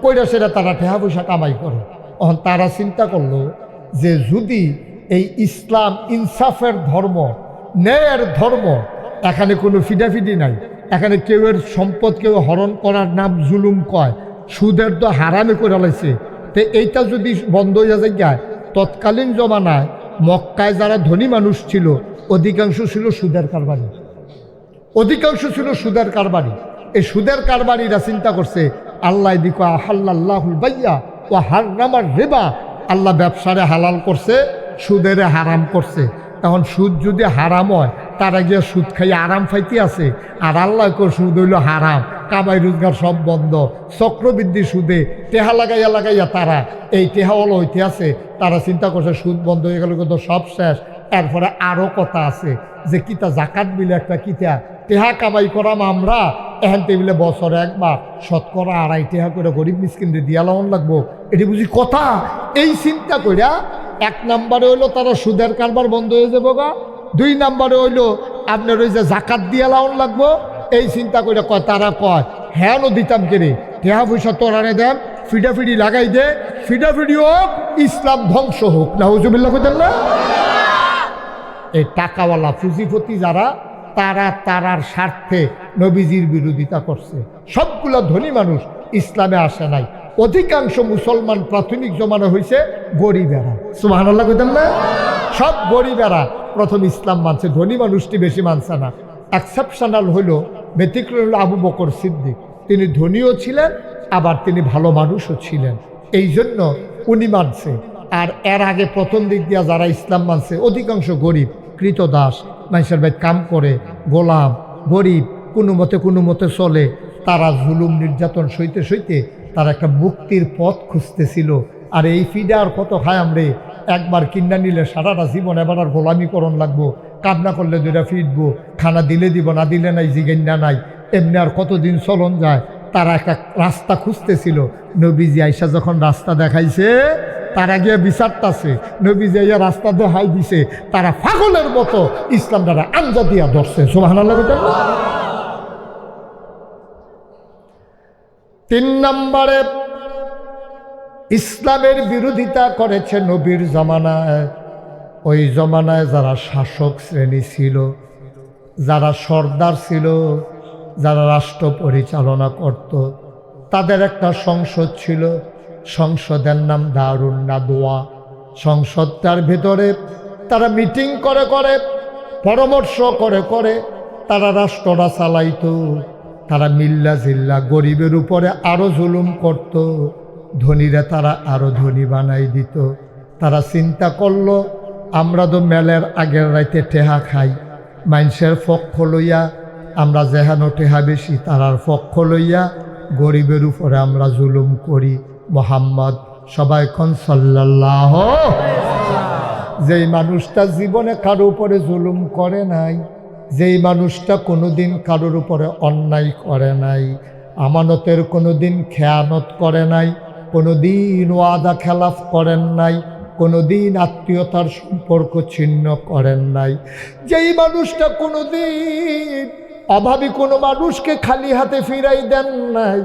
কইরা সেটা তারা টেহা পয়সা কামাই করে। তখন তারা চিন্তা করলো যে যদি এই ইসলাম ইনসাফের ধর্ম, ন্যায়ের ধর্ম, এখানে কোনো ফিডাফিডি নাই, এখানে কেউয়ের সম্পদ কেউ হরণ করার নাম জুলুম কয়, সুদের তো হারামে করে লাইছে, তো এইটা যদি বন্ধ হয়ে যায়। তৎকালীন জমানায় মক্কায় যারা ধনী মানুষ ছিল অধিকাংশ ছিল সুদের কারবারি, অধিকাংশ ছিল সুদের কারবারি। এই সুদের কারবারিরা চিন্তা করছে আল্লাহ দিকে আহাল্লাহুল বাইয়া ও হারামার রিবা, আল্লাহ ব্যবসারে হালাল করছে, সুদেরে হারাম করছে। এখন সুদ যদি হারাম হয়, তারা গিয়ে সুদ খাইয়ে আরাম পাইতে আছে, আর আল্লাহ সুদ হইল হারাম, কামাই রোজগার সব বন্ধ, চক্রবৃদ্ধি সুদে টেহা লাগাইয়া তারা এই টেহাওয়ালা হইতে আছে। তারা চিন্তা করছে সুদ বন্ধ হয়ে গেল, কিন্তু সব শেষ। এরপরে আরও কথা আছে যে কিতা জাকাত বিলে একটা কিতা টেহা কামাই করাম আমরা, এখান টেবিলে বছরে একবার শতকরা 2.5 টেহা করে গরিব মিসকিনরে দিয়া লাউন লাগবো, এটি বুঝি কথা। এই চিন্তা কইরা এক নম্বরে হইলো তারা সুদের কারবার বন্ধ হয়ে যাবো গা, দুই নম্বরে হইলো আপনার ওই যে জাকাত দিয়া লাউন লাগবো। এই চিন্তা করে কয়, তারা কয় হ্যাঁ দিতাম কেরে, টেহা পয়সা তোরারে দেন, ফিডাফিডি লাগাই দে, ফিডাফিডি হোক, ইসলাম ধ্বংস হোক। নাউজুবিল্লাহ কইতেন না? এই টাকাওয়ালা পুঁজিপতি যারা, তারা তারার স্বার্থে নবীজির বিরোধিতা করছে। সবগুলো ধনী মানুষ ইসলামে আসে নাই, অধিকাংশ মুসলমান প্রাথমিক জমানা হয়েছে গরিবেরা। সুবহানাল্লাহ কইতেন না? সব গরিবেরা প্রথম ইসলাম মানছে, ধনী মানুষটি বেশি মানছে না। এক্সেপশনাল হইল, ব্যতিক্রম হইল আবু বকর সিদ্দিক। তিনি ধনীও ছিলেন, আবার তিনি ভালো মানুষও ছিলেন, এই জন্য উনি মানছে। আর এর আগে প্রথম দিক দিয়া যারা ইসলাম মানছে অধিকাংশ গরিব, কৃতদাস, মানুষের ভাই কাম করে, গোলাম, গরিব, কোনো মতে চলে। তারা জুলুম নির্যাতন সইতে সইতে তারা একটা মুক্তির পথ খুঁজতেছিল। আর এই ফিডার কত খায় আমরে, একবার কিনা নিলে সারাটা জীবন এবার আর গোলামি করণ লাগবো, কামনা করলে দুইটা ফিটবো, খানা দিলে দিব, না দিলে নাই, জিগেন্যা নাই। এমনি আর কতদিন চলন যায়। তারা একটা রাস্তা খুঁজতেছিল, নবীজি আইসা যখন রাস্তা দেখাইছে, তারা গিয়ে বিচারতাছে, নবীজি আইয়া রাস্তা দেখাই দিছে, তারা পাগলের মতো ইসলাম দ্বারা আঞ্জা দিয়া ধরছে। সুবহানাল্লাহ। 3 নম্বরে ইসলামের বিরোধিতা করেছে নবীর জমানায়। ওই জমানায় যারা শাসক শ্রেণী ছিল, যারা সর্দার ছিল, যারা রাষ্ট্র পরিচালনা করত, তাদের একটা সংসদ ছিল। সংসদের নাম দারুন নাদওয়া। সংসদটার ভেতরে তারা মিটিং করে করে, পরামর্শ করে করে তারা রাষ্ট্রটা চালাইতো। তারা মিল্লা জিল্লা গরিবের উপরে আরো জুলুম করত, ধনীরা তারা আরো ধনী বানাই দিত। তারা চিন্তা করলো, আমরা তো মেলের আগের রাইতে টেহা খাই, মানুষের পক্ষ লইয়া আমরা যেহানো টেহা বেশি তারার পক্ষ লইয়া গরিবের উপরে আমরা জুলুম করি। মোহাম্মদ সবাই কোন সাল্লাল্লাহু। যেই মানুষটা জীবনে কারো উপরে জুলুম করে নাই, যেই মানুষটা কোনোদিন কারোর উপরে অন্যায় করে নাই, আমানতের কোনোদিন খেয়ানত করে নাই, কোনোদিন ওয়াদা খেলাফ করেন নাই, কোনোদিন আত্মীয়তার সম্পর্ক ছিন্ন করেন নাই, যেই মানুষটা কোনোদিন অভাবী কোনো মানুষকে খালি হাতে ফিরাই দেন নাই,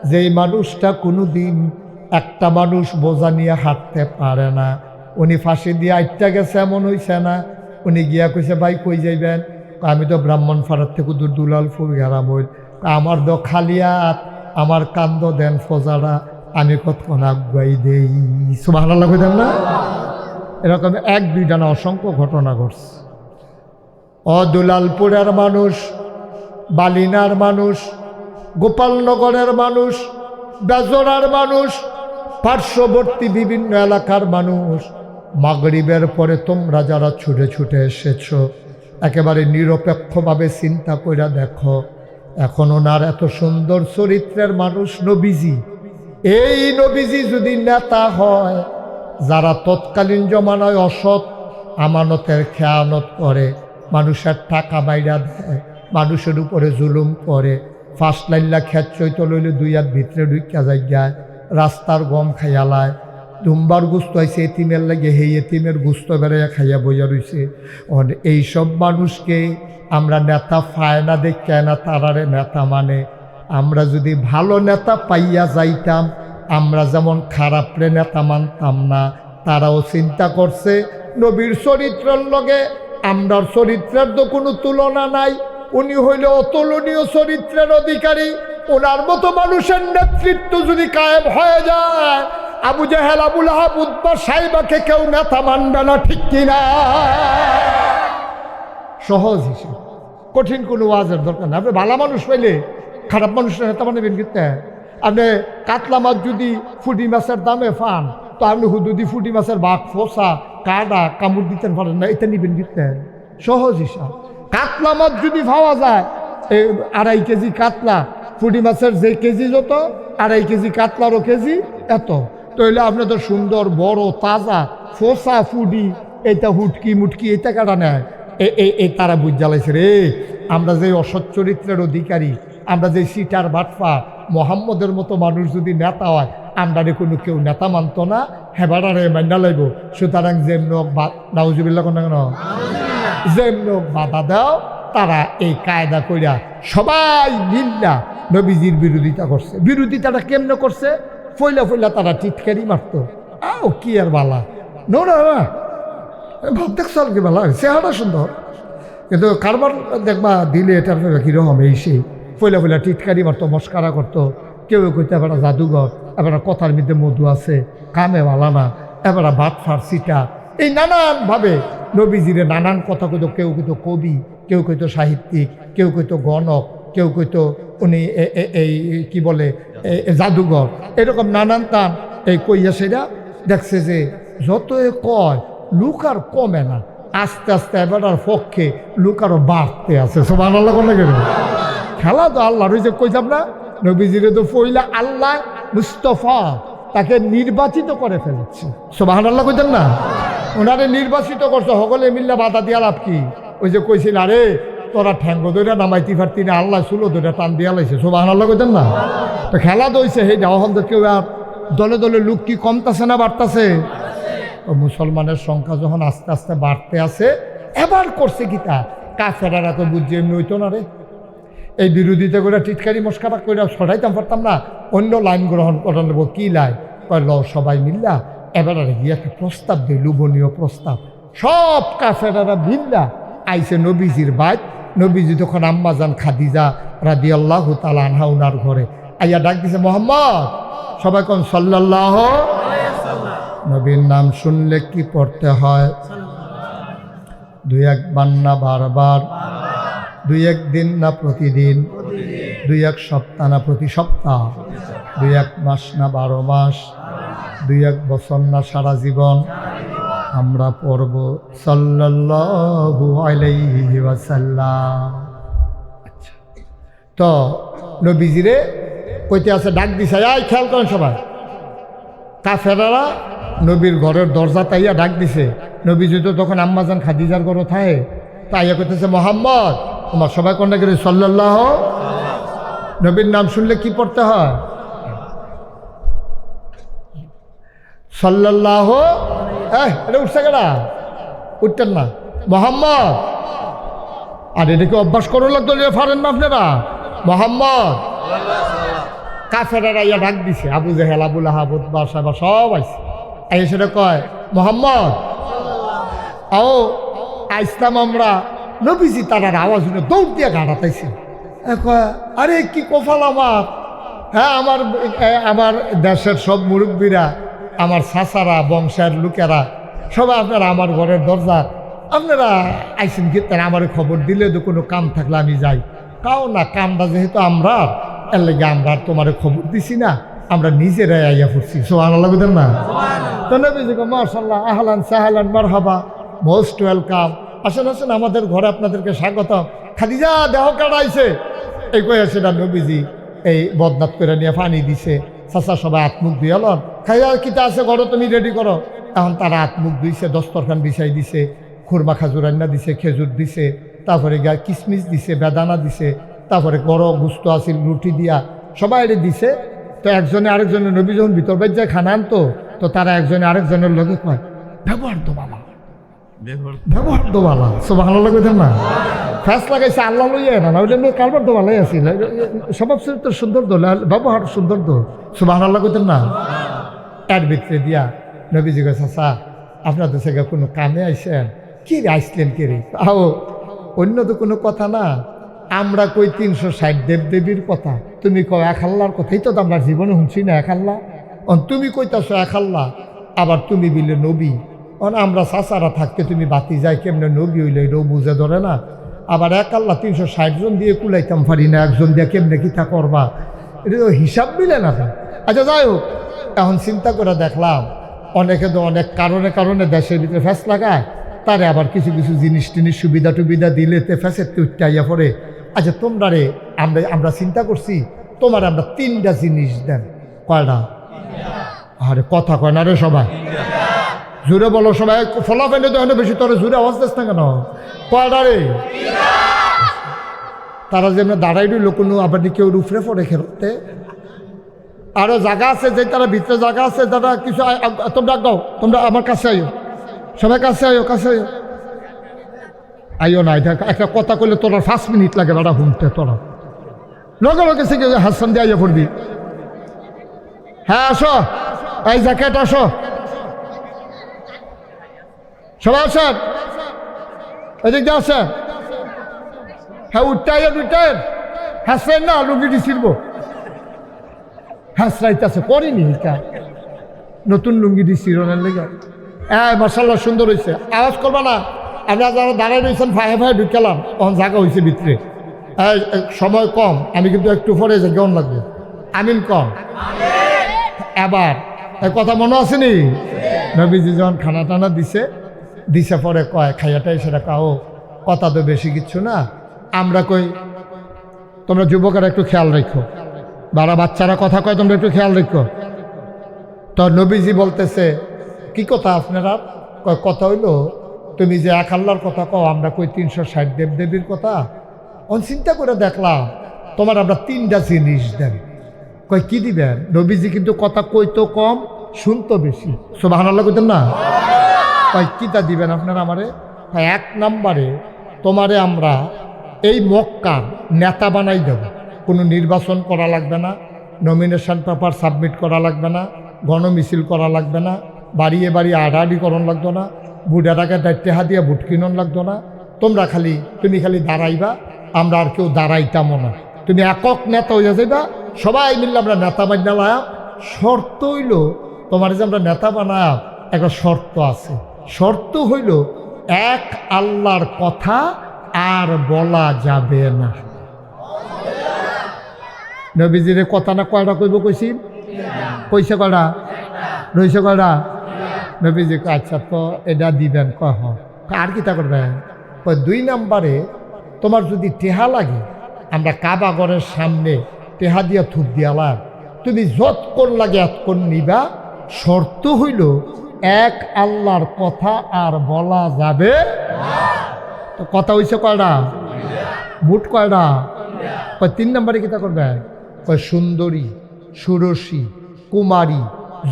যেই মানুষটা কোনোদিন একটা মানুষ বোঝা নিয়ে হাঁটতে পারে না, উনি ফাঁসি দিয়ে আইটা গেছে এমন হইছে না। উনি গিয়া কইছে, ভাই কই যাইবেন? আমি তো ব্রাহ্মণপাড়ার থেকে দুলালপুর গেলাম। হইল আমার দ খালিয়াত, আমার কান্দ দেন ফজারা, আমি কতক্ষণ আগুয়াই দেই। সুবহানাল্লাহ কইতেন না? এরকম 1-2টা না, অসংখ্য ঘটনা ঘটছে। দুলালপুরের মানুষ, বালিনার মানুষ, গোপালনগরের মানুষ, বেজরার মানুষ, পার্শ্ববর্তী বিভিন্ন এলাকার মানুষ, মাগরিবের পরে তোমরা যারা ছুটে ছুটে এসেছ, একেবারে নিরপেক্ষভাবে চিন্তা কইরা দেখো, এখন ওনার এত সুন্দর চরিত্রের মানুষ নবীজি, এই নবীজি যদি নেতা হয়, যারা তৎকালীন জমানায় অসৎ, আমানতের খেয়ানত করে, মানুষের টাকা বাইরা দেয়, মানুষের উপরে জুলুম করে, ফার্স্ট লাইল্লা খেত চৈত লইলে 2 হাত ভিতরে ঢুকিয়া যায়, রাস্তার গম খাইয়ালায়, দুম্বার গুস্ত হয়েছে এতিমের লাগে, সেই এতিমের গুস্ত বেড়াইয়া খাইয়া বইয়া রয়েছে। এইসব মানুষকে আমরা নেতা পায় না, দেখে না তারারে নেতা মানে। আমরা যদি ভালো নেতা পাইয়া যাইতাম, আমরা যেমন খারাপরে নেতা মানতাম না। তারাও চিন্তা করছে, নবীর চরিত্রের লগে আমরার চরিত্রের তো কোনো তুলনা নাই, উনি হইলে অতুলনীয় চরিত্রের অধিকারী। ওনার মতো মানুষের নেতৃত্ব যদি কায়েম হয়ে যায়, আবু জাহেল, আবু লাহাব, উতবা, সাইবাকে কেউ নেতা মানবে না, ঠিক কিনা? সহজ হিসেবে, কঠিন কোনো ওয়াজের দরকার না। আপনি ভালো মানুষ পাইলে খারাপ মানুষের নেতা মানবেন কিন্তু। আপনি কাতলা মাছ যদি ফুটি মাছের দামে পান, তো আপনি হুদুদি ফুটি মাছের বাঘ, ফোসা, কাদা কামড় দিতেন পারেন না, এটা নিবেন দিতেন। সহজ হিসাব। কাতলা মাছ যদি পাওয়া যায়, 2.5 কেজি কাতলা, ফুটি মাছের যে কেজি যত, 2.5 কেজি কাতলারও কেজি এত, তাহলে আপনি তো সুন্দর বড় তাজা ফোসা ফুডি, এটা হুটকি মুটকি, এটা কাটা নেয়। এই তারা বুঝ জ্বালাইছে রে, আমরা যে অসৎ চরিত্রের অধিকারী, আমরা যে সিটার বাটফা, মোহাম্মদের মতো মানুষ যদি নেতা হয়, আমরা কোনো কেউ নেতা মানত না, হেবারে মান্না লাগব। সুতরাং যেমন নাউজুবিল্লাহ কোন যেমন বাধা দাও, তারা এই কায়দা কইরা সবাই মিল্লা নবীজির বিরোধিতা করছে। বিরোধিতাটা কেমনে করছে? ফইলা ফইলা তারা টিটকারি মারত। আও কি আর বালা, না ভাব দেখছ কি বালা, চেহারা সুন্দর, কিন্তু কারবার দেখবা দিলে এটার কীরকম এই সেই ফইলা ফইলা টিটকারি মারতো, মস্কারা করতো। কেউ কইতে এবার জাদুঘর, এবার কথার মধ্যে মধু আছে, কামে বালা না, এবার ভাত ফার্সিটা, এই নানানভাবে নবীজিরে নানান কথা কইতো। কেউ কইতো কবি, কেউ কইতো সাহিত্যিক, কেউ কইতো গণক, কেউ কইতো উনি এই কি বলে জাদুঘর, এরকম নানান তান এই কইয়া সেটা দেখছে যে যত কয় লুক আর কমে না, আস্তে আস্তে এবার পক্ষে লুক আরও বাড়তে আছে। সুবহানাল্লাহ কোন লাগে খেলা তো আল্লাহ রয়েছে, কইতাম না নবীজিরে তো পইলা আল্লাহ মুস্তফা তাকে নির্বাচিত করে ফেলেছে। সুবহানাল্লাহ কইতেন না, ওনারে নির্বাচিত করছে, সকলে মিল্লা বাধা দিয়া লাভ কি? ওই যে কইছিল আরে তোরা ঠ্যাঙ্গ দইরা নামাইতে পারতি না, আল্লাহ চুলো দইরা টান দিয়া লাইছে, সুবহানাল্লাহ কইতেন না? তো খেলা দইছে সেই এখন তো কেউ আর দলে দলে লোক কি কমতাছে না বাড়তাছে? মুসলমানের সংখ্যা যখন আস্তে আস্তে বাড়তে আছে, এবার করছে কি তা কাফেরারা তো বুঝছে এমনি হইতো না রে, এই বিরোধিতা করে টিটকারি মস্কারা করে সরাইতাম পারতাম না, অন্য লাইন গ্রহণ করে নেবো। কি লাইন? ল সবাই মিল্লা এবার আর গিয়ে একটা প্রস্তাব দিই, লুবনীয় প্রস্তাব। সব কাফেরারা মিল্লা আইসে নবীজির বাইত। নবীজি তখন আম্মাজান খাদিজা রাদিয়াল্লাহু তাআলা আনহা উনার ঘরে আইয়া ডাক দিছে, মোহাম্মদ। সবাই কোন সাল্লাল্লাহু আলাইহি ওয়াসাল্লাম। নবীর নাম শুনলে কি পড়তে হয়? দুই একবার না বারবার, দুই এক দিন না প্রতিদিন, দুই এক সপ্তাহ না প্রতি সপ্তাহ, দুই এক মাস না 12 মাস, দুই এক বছর না সারা জীবন আমরা পড়ব সাল্লাল্লাহু আলাইহি ওয়াসাল্লাম। আচ্ছা, তো নবীজিরে কইতে আছে ডাক দিছে, এই খেয়াল করেন সবাই। কাফেরারা নবীর ঘরের দরজা তাইয়া ডাক দিছে। নবীজি তো তখন আম্মাজান খাদিজার ঘরে থাকে, তাইয়া কইতেছে, মোহাম্মদ তোমার সবাই কোনটা করে সাল্লাল্লাহু। নবীর নাম শুনলে কি পড়তে হয়? সাল্লাল্লাহু। এটা উঠছে কেনা? উঠতেন না মোহাম্মদ। আর এটাকে অভ্যাস করে লাগতো, পারেন না আপনারা? মোহাম্মদ। কাফেরারা ইয়া ডাক দিছে, আবু জেহেল, আবু লাহাব, উতবা, সাইবা সব আইছে। আইসে সেটা কয়, মোহাম্মদ আও আইসলাম আমরা। নবীজি তার আওয়াজ শুনে দৌড় দিয়ে গাড়াতাইছে। কয়, আরে কি কপাল আমার! হ্যাঁ, আমার দেশের সব মুরব্বীরা, আমার চাচারা, বংশের লোকেরা সবাই আপনারা আমার ঘরের দরজা, আপনারা আইসেন কি? তারা আমার খবর দিলে তো কোনো কাম থাকলে আমি যাই। কাও না, কামটা যেহেতু আমরা, এর লেগে আমরা তোমার খবর দিছি না, আমরা নিজেরাই আইয়া পড়ছি। সুবহানাল্লাহ বুঝেন না? তো নবীজি কয়, মাশাআল্লাহ, আহলান সাহলান মারহাবা, মোস্ট ওয়েলকাম, আসেন আসেন, আমাদের ঘরে আপনাদেরকে স্বাগতম। খাদিজা দেহ কাটাইছে এই কয়ে সেটা নবীজি এই বদনাত করে নিয়ে পানি দিছে। চাচা সবাই আত্মুখ দিয়ে লন, খাইয়া কিতা আছে ঘরে তুমি রেডি করো। এখন তারা আত্মুখ দিছে, দস্তরখান বিছাই দিছে, খুরমা খাজুর রান্না দিছে, খেজুর দিছে, তারপরে গা কিশমিশ দিছে, বেদানা দিছে, তারপরে গরম গুস্ত আসিল রুটি দিয়া সবাই এটা দিছে। তো একজনে আরেকজনের, নবী যখন ভিতর বাইর যায় খানা আনতো, তো তারা একজনে আরেকজনের লগে কয়, ব্যবহার তো বাবা, ব্যবহার তো বালা। সুবহানাল্লাহ কইতেন না? ফ্যাস লাগাইছে আল্লাহ লইয়া না, ওইটা নিয়ে কারবার তো ভালোই আছিল, স্বভাব চরিত্র সুন্দর দোল, ব্যবহার সুন্দর দোল। সুবহানাল্লাহ কইতেন না? এর ভিতরে দিয়া নবীজি কয়, চাচা আপনাদের থেকে কোনো কামে আইসেন? কি রে আইসলেন কে রে? আও অন্য তো কোনো কথা না, আমরা কই 360 দেবদেবীর কথা, তুমি কও এক আল্লাহর কথাই তো আমরা জীবনে শুনছি না, এক আল্লাহ। তুমি কইতাছো এক আল্লাহ, আবার তুমি বিলে নবী। আমরা চাচারা থাকতে তুমি বাতি যায় কেমনে নবী হইলে এটাও বুঝে ধরে না। আবার এক আল্লাহ 360 জন দিয়ে কুলাইতাম পারি না, একজন দিয়ে কেমনে কিতা করবা, এটা তো হিসাব মিলে না। আচ্ছা যাই হোক, এখন চিন্তা করে দেখলাম অনেকে তো অনেক কারণে কারণে দেশের ভিতরে ফ্যাস লাগায়, তারে আবার কিছু কিছু জিনিস টিনিস সুবিধা টুবিধা দিলে তে ফ্যাসের উঠতে পড়ে। আচ্ছা তোমরা রে, আমরা চিন্তা করছি তোমার আমরা 3টা জিনিস দেন। কয়টা? আরে কথা কয় না রে সবাই, জোরে বলো সবাই, ফলাফেলে তো বেশি, তোর জোরে আওয়াজ দিস না কেন? কয়টা রে? তারা যে আমরা দাঁড়াই রইল, কোনো আবার কেউ রুফরে পড়ে খেলতে। আরো জায়গা আছে যে তারা ভিতরে জায়গা আছে, তারা কিছু তোমরা গাও, তোমরা আমার কাছে আইও, সবাই কাছে আইও, কাছে আইও, আইও না। এটা একটা কথা কইলে তোরা 5 মিনিট লাগে বেড়া শুনতে, তোরা লগে লগে শিখে হাসান দিয়ে আইয়া পড়বি। হ্যাঁ আসো, এই জ্যাকেট আসো, সবাই আসেন, এদিক দিয়ে আসেন। হ্যাঁ উঠতে উঠতেন, হাসবেন না, লুঙ্গিটি ছিড়ব। হাসরাইতেছে করিনি, এটা নতুন লুঙ্গিটি চিরনের লেগে। হ্যাঁ মাশাআল্লাহ সুন্দর হয়েছে, আওয়াজ করবা না। আমরা যারা দাঁড়াই রয়েছেন ফায়ে ফায়ে ঢুকালাম, তখন জায়গা হয়েছে ভিতরে। সময় কম, আমি কিন্তু একটু পরে যে কেমন লাগবে, আমিন কম। এবার কথা মনে আসেনি? নবীজি যখন খানা টানা দিছে পরে কয়, খাইয়াটাই সেটা কাও, কথা তো বেশি কিচ্ছু না। আমরা কই তোমরা যুবকেরা একটু খেয়াল রেখো, বাচ্চারা কথা কয় তোমরা একটু খেয়াল রেখো। তো নবীজি বলতেছে, কি কথা আপনারা? কয় কথা হইল তুমি যে এক আল্লাহর কথা কও, আমরা কই 360 দেবদেবীর কথা। চিন্তা করে দেখলাম তোমার আমরা 3টা জিনিস দেন। কয় কি দিবেন? নবীজি কিন্তু কথা কইতো কম, শুনতো বেশি। সুবহানাল্লাহ কইতেন না? কয় কিটা দিবেন আপনারা আমারে? 1 নম্বরে তোমারে আমরা এই মক্কার নেতা বানাই দেব। কোনো নির্বাচন করা লাগবে না, নমিনেশন পেপার সাবমিট করা লাগবে না, গণমিছিল করা লাগবে না, বাড়িয়ে বাড়িয়ে আড়াআড়িকরণ লাগতো না, বুড়াটাকে টেহা দিয়ে ভোট কিনন লাগতো না। তুমি খালি দাঁড়াইবা, আমরা আর কেউ দাঁড়াইতামও না। তুমি একক নেতা হইয়া যাইবা, সবাই মিললে আমরা নেতা বানালাম। শর্ত হইল তোমার যে আমরা নেতা বানাম, একটা শর্ত আছে। শর্ত হইল এক আল্লাহর কথা আর বলা যাবে না। নবীজির কথা না কয়টা কইব কইছি? কইছে কয়টা? রইছে কয়টা? নবীজি আচ্ছা তো এটা দিবেন। কহ আর কিতা করবেন? 2 নম্বরে তোমার যদি টেহা লাগে, আমরা কাবা ঘরের সামনে টেহা দিয়া থুপ দিয়ালাম, তুমি যতক্ষণ লাগে এতক্ষণ নিবা। শর্ত হইল এক আল্লাহর কথা আর বলা যাবে। তো কথা হইছে কয়টা? বুট কয়টা? 3 নম্বরে কিতা করবে? সুন্দরী, সুরসী, কুমারী,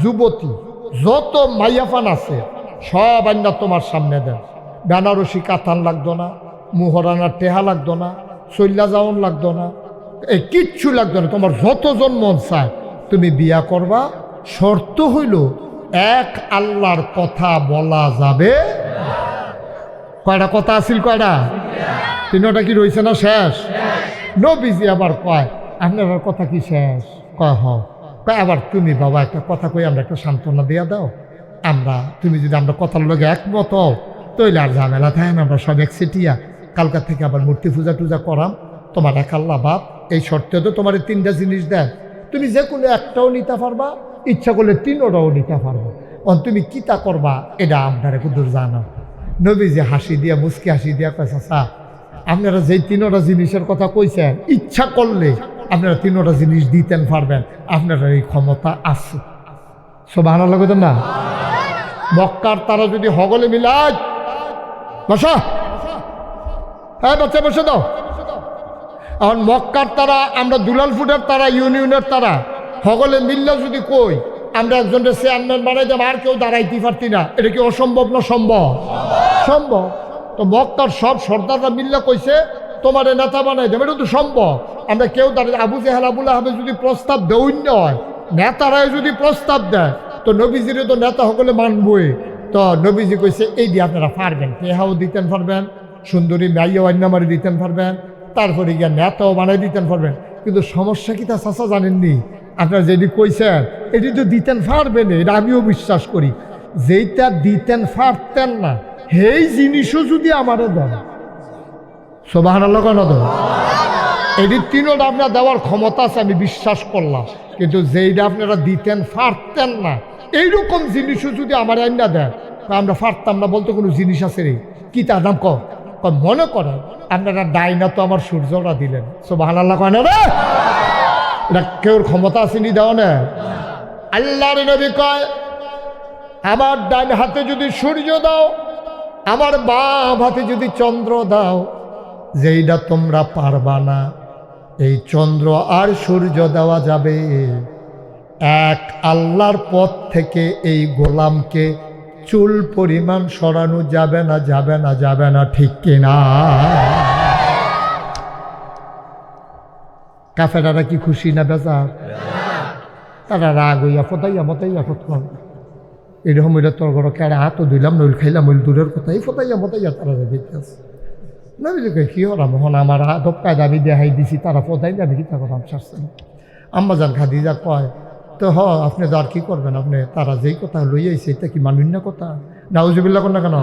যুবতী যত মাইয়াফান আছে সব আইনা তোমার সামনে দেন। বেনারসি কাতান লাগতো না, মুহরানার টেহা লাগতো না, চল্লা যাওন লাগতো না, এই কিচ্ছু লাগতো না। তোমার যতজন মন চায় তুমি বিয়া করবা। শর্ত হইল এক আল্লাহর কথা বলা যাবে। কয়টা কথা আছিল? কয়টা? 3টা কি রয়েছে না শেষ? নবীজি আবার কয় আপনার কথা কি শেষ? কয় হ। কয় আবার তুমি বাবা একটা কথা কই আমরা একটা সান্ত্বনা দিয়া দাও। তুমি যদি আমরা কথার লগে একমত হও তৈলে আর ঝামেলা থাকে না, আমরা সব একসেটিয়া কালকার থেকে আবার মূর্তি পূজা টুজা করাম। তোমার এক আল্লাহ বাপ, এই শর্তে তো তোমার 3টা জিনিস দেন। তুমি যে কোনো একটাও নিতে পারবা, ইচ্ছা করলে 3টাও নিতে পারবা। তুমি কিতা করবা এটা আপনারা কুদুর জানো। নবীজি হাসি দিয়া, মুস্কি হাসি দিয়া কয় চাচা আপনারা যেই 3টা জিনিসের কথা কইছেন, ইচ্ছা করলে আপনারা 3টা জিনিস দিতেন পারবেন, আপনারা এই ক্ষমতা আছে। সুবহানাল্লাহ কইতেন না? মক্কার তারা যদি হগলে মিলায় বসা, হ্যাঁ বাচ্চা বসে দাও। এখন মক্কার তারা, আমরা দুলালপুরের তারা, ইউনিয়নের তারা হগলে মিল্লা যদি কই আমরা একজনের চেয়ারম্যান বানাই দেব, আর কেউ দাঁড়াইতে পারতি না, এটা কি অসম্ভব না সম্ভব? সম্ভব। তো মক্কার সব সর্দাররা মিল্লা কইছে তোমার নেতা বানাই দেব, এটা তো সম্ভব। আমরা কেউ দাঁড়াই, আবু জেহেল আবুল আহাবে যদি প্রস্তাব দেউন্য হয়, নেতারাই যদি প্রস্তাব দেয়, তো নবীজির তো নেতা সকলে মানবই। তো নবীজি কইছে এই দিয়ে আপনারা পারবেন, টেহাও দিতেন পারবেন, সুন্দরী মাইয়াও অন্যমারি দিতেন পারবেন, তারপরে গিয়া নেতাও বানাই দিতেন পারবেন। কিন্তু সমস্যা কি তা চাচা জানেননি? আপনারা যেটি কইছেন এটি তো দিতেন পারবেন, এটা আমিও বিশ্বাস করি। যেইটা দিতেন পারতেন না সেই জিনিসও যদি আমারও দেন, সুবহানাল্লাহ কেন তো? এটি 3টা আপনার দেওয়ার ক্ষমতা আছে, আমি বিশ্বাস করলাম। কিন্তু যেইটা আপনারা দিতেন পারতেন না, এইরকম জিনিসও যদি আমার আইনা দেন, আমরা পারতাম না বলতে কোনো জিনিস আছে রে? কি তার নাম কম? মনে করেন আপনারা ডাইনা তো আমার সূর্যরা দিলেন, সুবহানাল্লাহ কেন রে? এটা কেউর ক্ষমতা আসেনি দেওয়া না। আল্লাহর নবী কয় আমার ডাইন হাতে যদি সূর্য দাও, আমার বাম হাতে যদি চন্দ্র দাও, যেইটা তোমরা পারবা না এই চন্দ্র আর সূর্য দেওয়া যাবে, এক আল্লাহর পথ থেকে এই গোলামকে চুল পরিমাণ সরানো যাবে না, যাবে না, যাবে না, ঠিক কিনা? কাফেরারা কি খুশি না বেজার? তারা রাগ হইয়া ফতাইয়া মতাইয়া ফতকন এরকম হইলে তোর ঘর কেড়ে হাতও ধুইলাম, নইল খাইলাম, ওইল দূরের কথাই ফতাইয়া মতাইয়া তারা দেখতেছে। নবীজিকে কি হলাম হন আমার আদব কায়দা আমি দেখাই দিছি, তারা ফতাই যাবে কি তা কথা সারছেন। আম্মাজান খাদিজা কয় তো আপনি তো আর কি করবেন, আপনি তারা যেই কথা লইয়াইছে এটা কি মানুষ না কথা? নাউজুবিল্লাহ কোন না কেন?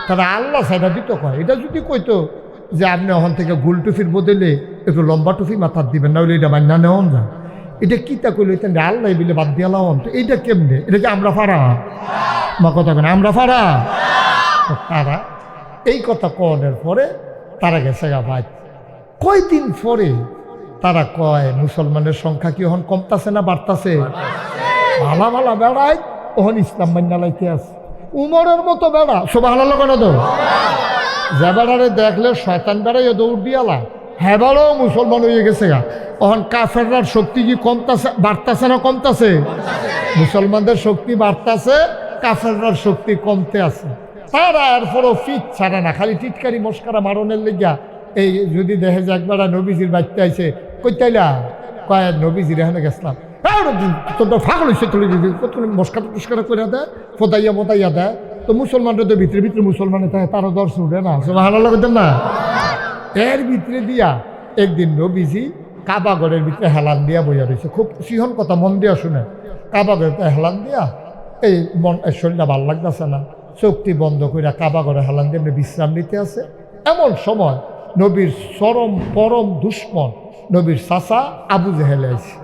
তারা আল্লাহ সাইডা দিত কয়। এটা যদি কইতো যে আপনি ওখান থেকে গুল টুফির বদলে একটু লম্বা টুফি মাথার দিবেন, না হলে এটা মান্না নেওয়ান যান, এটা কিতা কইলো এটা আল্লাহ বিলে বাদ দিয়া লাম, তো এইটা কেমনে? এটা কি আমরা ফারা মা কথা কেন? আমরা ফারা? তারা এই কথা কনের পরে তারা গেছে গা ভাই। কয়দিন পরে তারা কয় মুসলমানের সংখ্যা কি এখন কমতাছে না বাড়তাছে? ভালা ভালা বেড়ায় ওহন ইসলাম মান্না লাইতে আছে। উমরের মতো বেড়া সুবহানাল্লাহ কেন তো যে বেড়ারে দেখলে শয়তান বেড়াই দৌড় দিয়ালা হেবারও মুসলমান হয়ে গেছে গা। তখন কাফেররার শক্তি কি কমতাছে বাড়তাছে না কমতাছে? মুসলমানদের শক্তি বাড়তাছে, কাফেররার শক্তি কমতে আছে। তারা এরপরও ফিট ছাড়ে না, খালি টিটকারি মস্কারা মারণের লেগা। এই যদি দেখে যে একবার নবীজির বাড়িতে আইছে, কইতাইলা কয় নবীজির এখানে গেছিলাম, তোর ফাগল হয়েছে, তুলি মস্কারা টস্কারা করে দেয়, ফোদাইয়া মোতাইয়া দেয়। তো মুসলমানরা তো ভিতরে ভিতরে মুসলমানে থাকে, তারা দর্শ উঠে না, সুবহানাল্লাহ বলতেন না। এর ভিতরে দিয়া একদিন নবীজি কাবাগরের ভিতরে হেলান দিয়া বইয়া রয়েছে। খুব সিহন কথা, মন দিয়া শুনে। কাবাগরের হেলান দিয়া এই মন শরীরটা ভাল লাগতেছে না, চোখটি বন্ধ করে কাবাগরে হেলান দিয়ে এমনি বিশ্রাম নিতে আছে। এমন সময় নবীর চরম পরম দুশ্মন নবীর চাচা আবু জেহেল আইছে।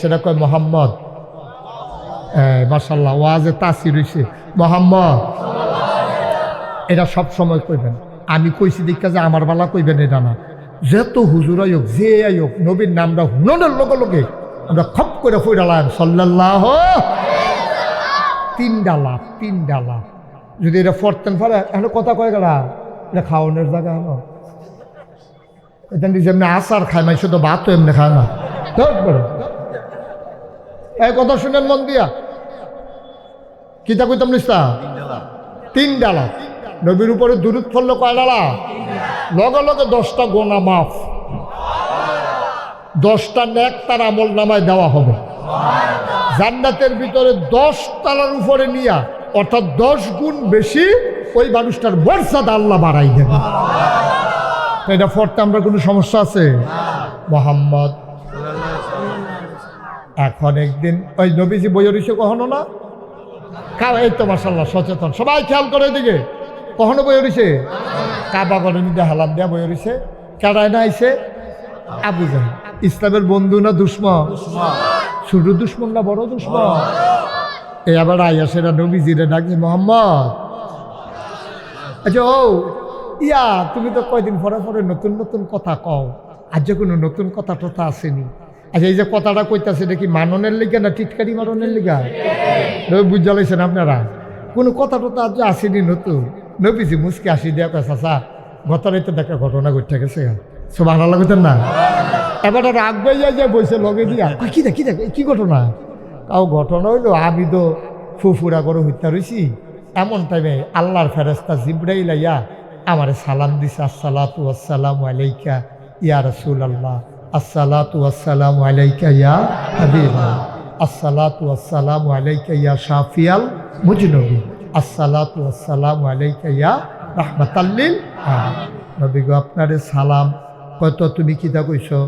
সেটা কয় মোহাম্মদ, মাশাআল্লাহ ওয়াজে তাসির হইছে, মোহাম্মদ এটা সব সময় কইবেন। আমি কইছি দেখা যে আমার বালা কইবেন এটা না। যত হুজুর আয়োগ যে আয়োগ নবীর নামটা হুননের লগে লগে আমরা খপ করে ফইরালাম সাল্লাল্লাহু। তিনটা লাভ যদি এটা ফরতেন ফলে এখন কথা কয়ে গেলা এটা খাওয়ানোর জায়গা হলো। এটা নিজে এমনি আচার খায়, মাই শুধু ভাতও এমনি খায় না। এই কথা শুনেন মন দিয়া, কিতা কইতাম নিস্তা? তিনটা লাভ। নবীর উপরে দুরূদ পড়লে কয়টা লাভ? লগে লগে 10টা গোনা মাফ, 10টা নেক তার আমল নামায় দেওয়া হবে। জান্নাতের ভিতরে 10 তলার উপরে নিয়া, অর্থাৎ 10 গুণ বেশি ওই মানুষটার মর্যাদা আল্লাহ বাড়াই দেবে। এটা পড়তে আমরা কোনো সমস্যা আছে? মোহাম্মদ। এখন একদিন ওই নবীজি বইয়ে রয়েছে কখনো না, এই তো মাশাআল্লাহ সচেতন সবাই খেয়াল করে দিকে। কখনো বইয়ে রয়েছে কাবাগরের মধ্যে হেলান দেয়া বইয়ে রয়েছে। কেডায় না আইছে? আবু জাহেল। ইসলামের বন্ধু না দুশ্মন? ছোট দুশ্মন না বড় দুশ্মন? এই আবার আইয়া সেটা নবীজিরে ডাকছে, মোহাম্মদ আচ্ছা ও ইয়া তুমি তো কয়দিন পরে পরে নতুন নতুন কথা কও, আজ যে কোনো নতুন কথা টথা আসেনি। আচ্ছা এই যে কথাটা কইতাছে এটা কি মাননের লিগা না টিটকারি মারণের লিগা? বুঝা লাইছেন আপনারা? কোনো কথা টথা আজ আসেনি নতুন। নবীজি মুসকে আসি দেয়া কয়, চাচা গত রাতে দেখা ঘটনা ঘটে গেছে, সুবহানাল্লাহ কইতেন না? এবার রাগ বাইয়া যে বইছে লগে দিয়া, কি দেখ কি ঘটনা? তাও ঘটনা হইলো আমি তো ফুফুরা করে হত্যা রয়েছি। এমন টাইমে আল্লাহর ফেরেশতা জিবরাইল আইয়া আমারে সালাম দিছে, আসসালাতু ওয়াসসালামু আলাইকা ইয়া রাসূলুল্লাহ, আসসালাতু ওয়াসসালামু আলাইকা ইয়া হাবিবাল্লাহ, আসসালাতু ওয়াসসালামু আলাইকা ইয়া শাফিয়াল মুজনবী, আসসালাতু ওয়াসসালামু আলাইকা ইয়া রাহমাতাল লিল আলামিন। নবী গো আপনারে সালাম। কত তুমি কিতা কইছো?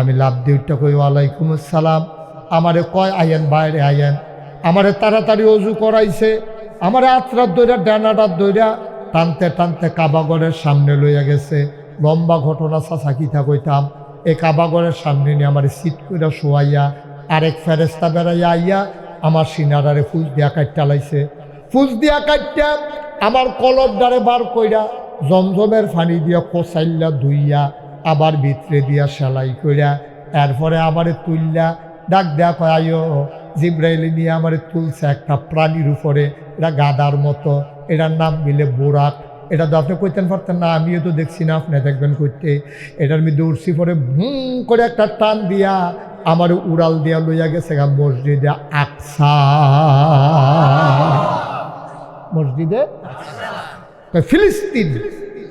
আমি লাভ দিউটা কই ওয়ালাইকুম আসসালাম। আমারে কয় আইয়েন বাইরে আইয়েন। আমারে তাড়াতাড়ি অজু করাইছে, আমারে আত্রাত দইরা ডানাটার দইরা টানতে টানতে কাবাগরের সামনে লইয়া গেছে। লম্বা ঘটনা চাচা কিতা কইতাম। এই কাবাগরের সামনে নিয়ে আমার সিট কইরা শোয়াইয়া আরেক ফেরেস্তা বেড়াইয়া আইয়া আমার সিনারারে ফুজ দিয়া কাটটা লাইছে। ফুজ দিয়া কাটটা আমার কলব দ্বারে বার কইরা জমজমের পানি দিয়া কোসাইল্লা ধুইয়া আবার ভিতরে দিয়া সেলাই কইরা এরপরে আমারে তুললা ডাক দেয়া কয়, আয়ো জিব্রাইল নিয়ে আমারে তুলছে একটা প্রাণীর উপরে, এটা গাদার মতো, এটার নাম মিলে বোরাক। এটা তো আপনি কইতেন পারতেন না, আমিও তো দেখছি না, আপনি দেখবেন কইতে। এটার মধ্যে উড়ছি পরে ভুম করে একটা টান দিয়া আমার উড়াল দিয়া লইয়া গেছে মসজিদে আকসা। মসজিদে ফিলিস্তিন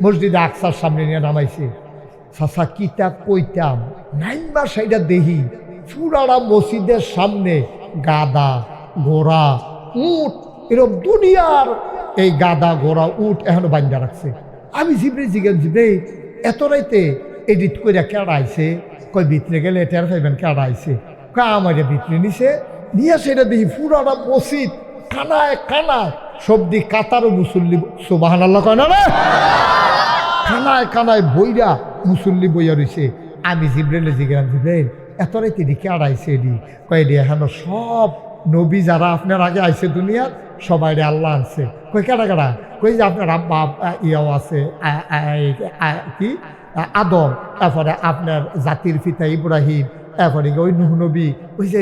মসজিদে আকসার সামনে নিয়ে নামাইছে। চাচা কিতা কইতাম, নাইমা সাইডা দেহি চূড়ারা মসজিদের সামনে গাদা ঘোড়া উট, এরকম দুনিয়ার এই গাদা ঘোড়া উট এখনো বান্ধা রাখছে। আমি জিব্রাইল জিজ্ঞেস, জিব্রাইল এত রাইতে এডিট করে কেডা আইছে? কই ভিতরে গেলে এটার পাইবেন কেডা আইছে? কয় আমার ভিতরে নিছে নিয়ে সেটা দেখি পুরাটা মসজিদ কানায় কানায় সবদি কাতারও মুসল্লি, সুবহানাল্লাহ কয় না রে, কানায় কানায় বইরা মুসল্লি বইয়া রয়েছে। আমি জিব্রাইলে জিজ্ঞাসা, জিব্রাইল এত রাইতে এটি কেডা আইছে? এডি কয় এডি এখনো সব নবী যারা আপনার আগে আইছে দুনিয়ার সবাই আল্লাহ আনছে। কই কেডা কেডা? কই যে আপনার আব্বা ইয়াও আছে কি আদম, তারপরে আপনার জাতির পিতা ইব্রাহিম, তারপরে ওই নূহ নবী, ওই যে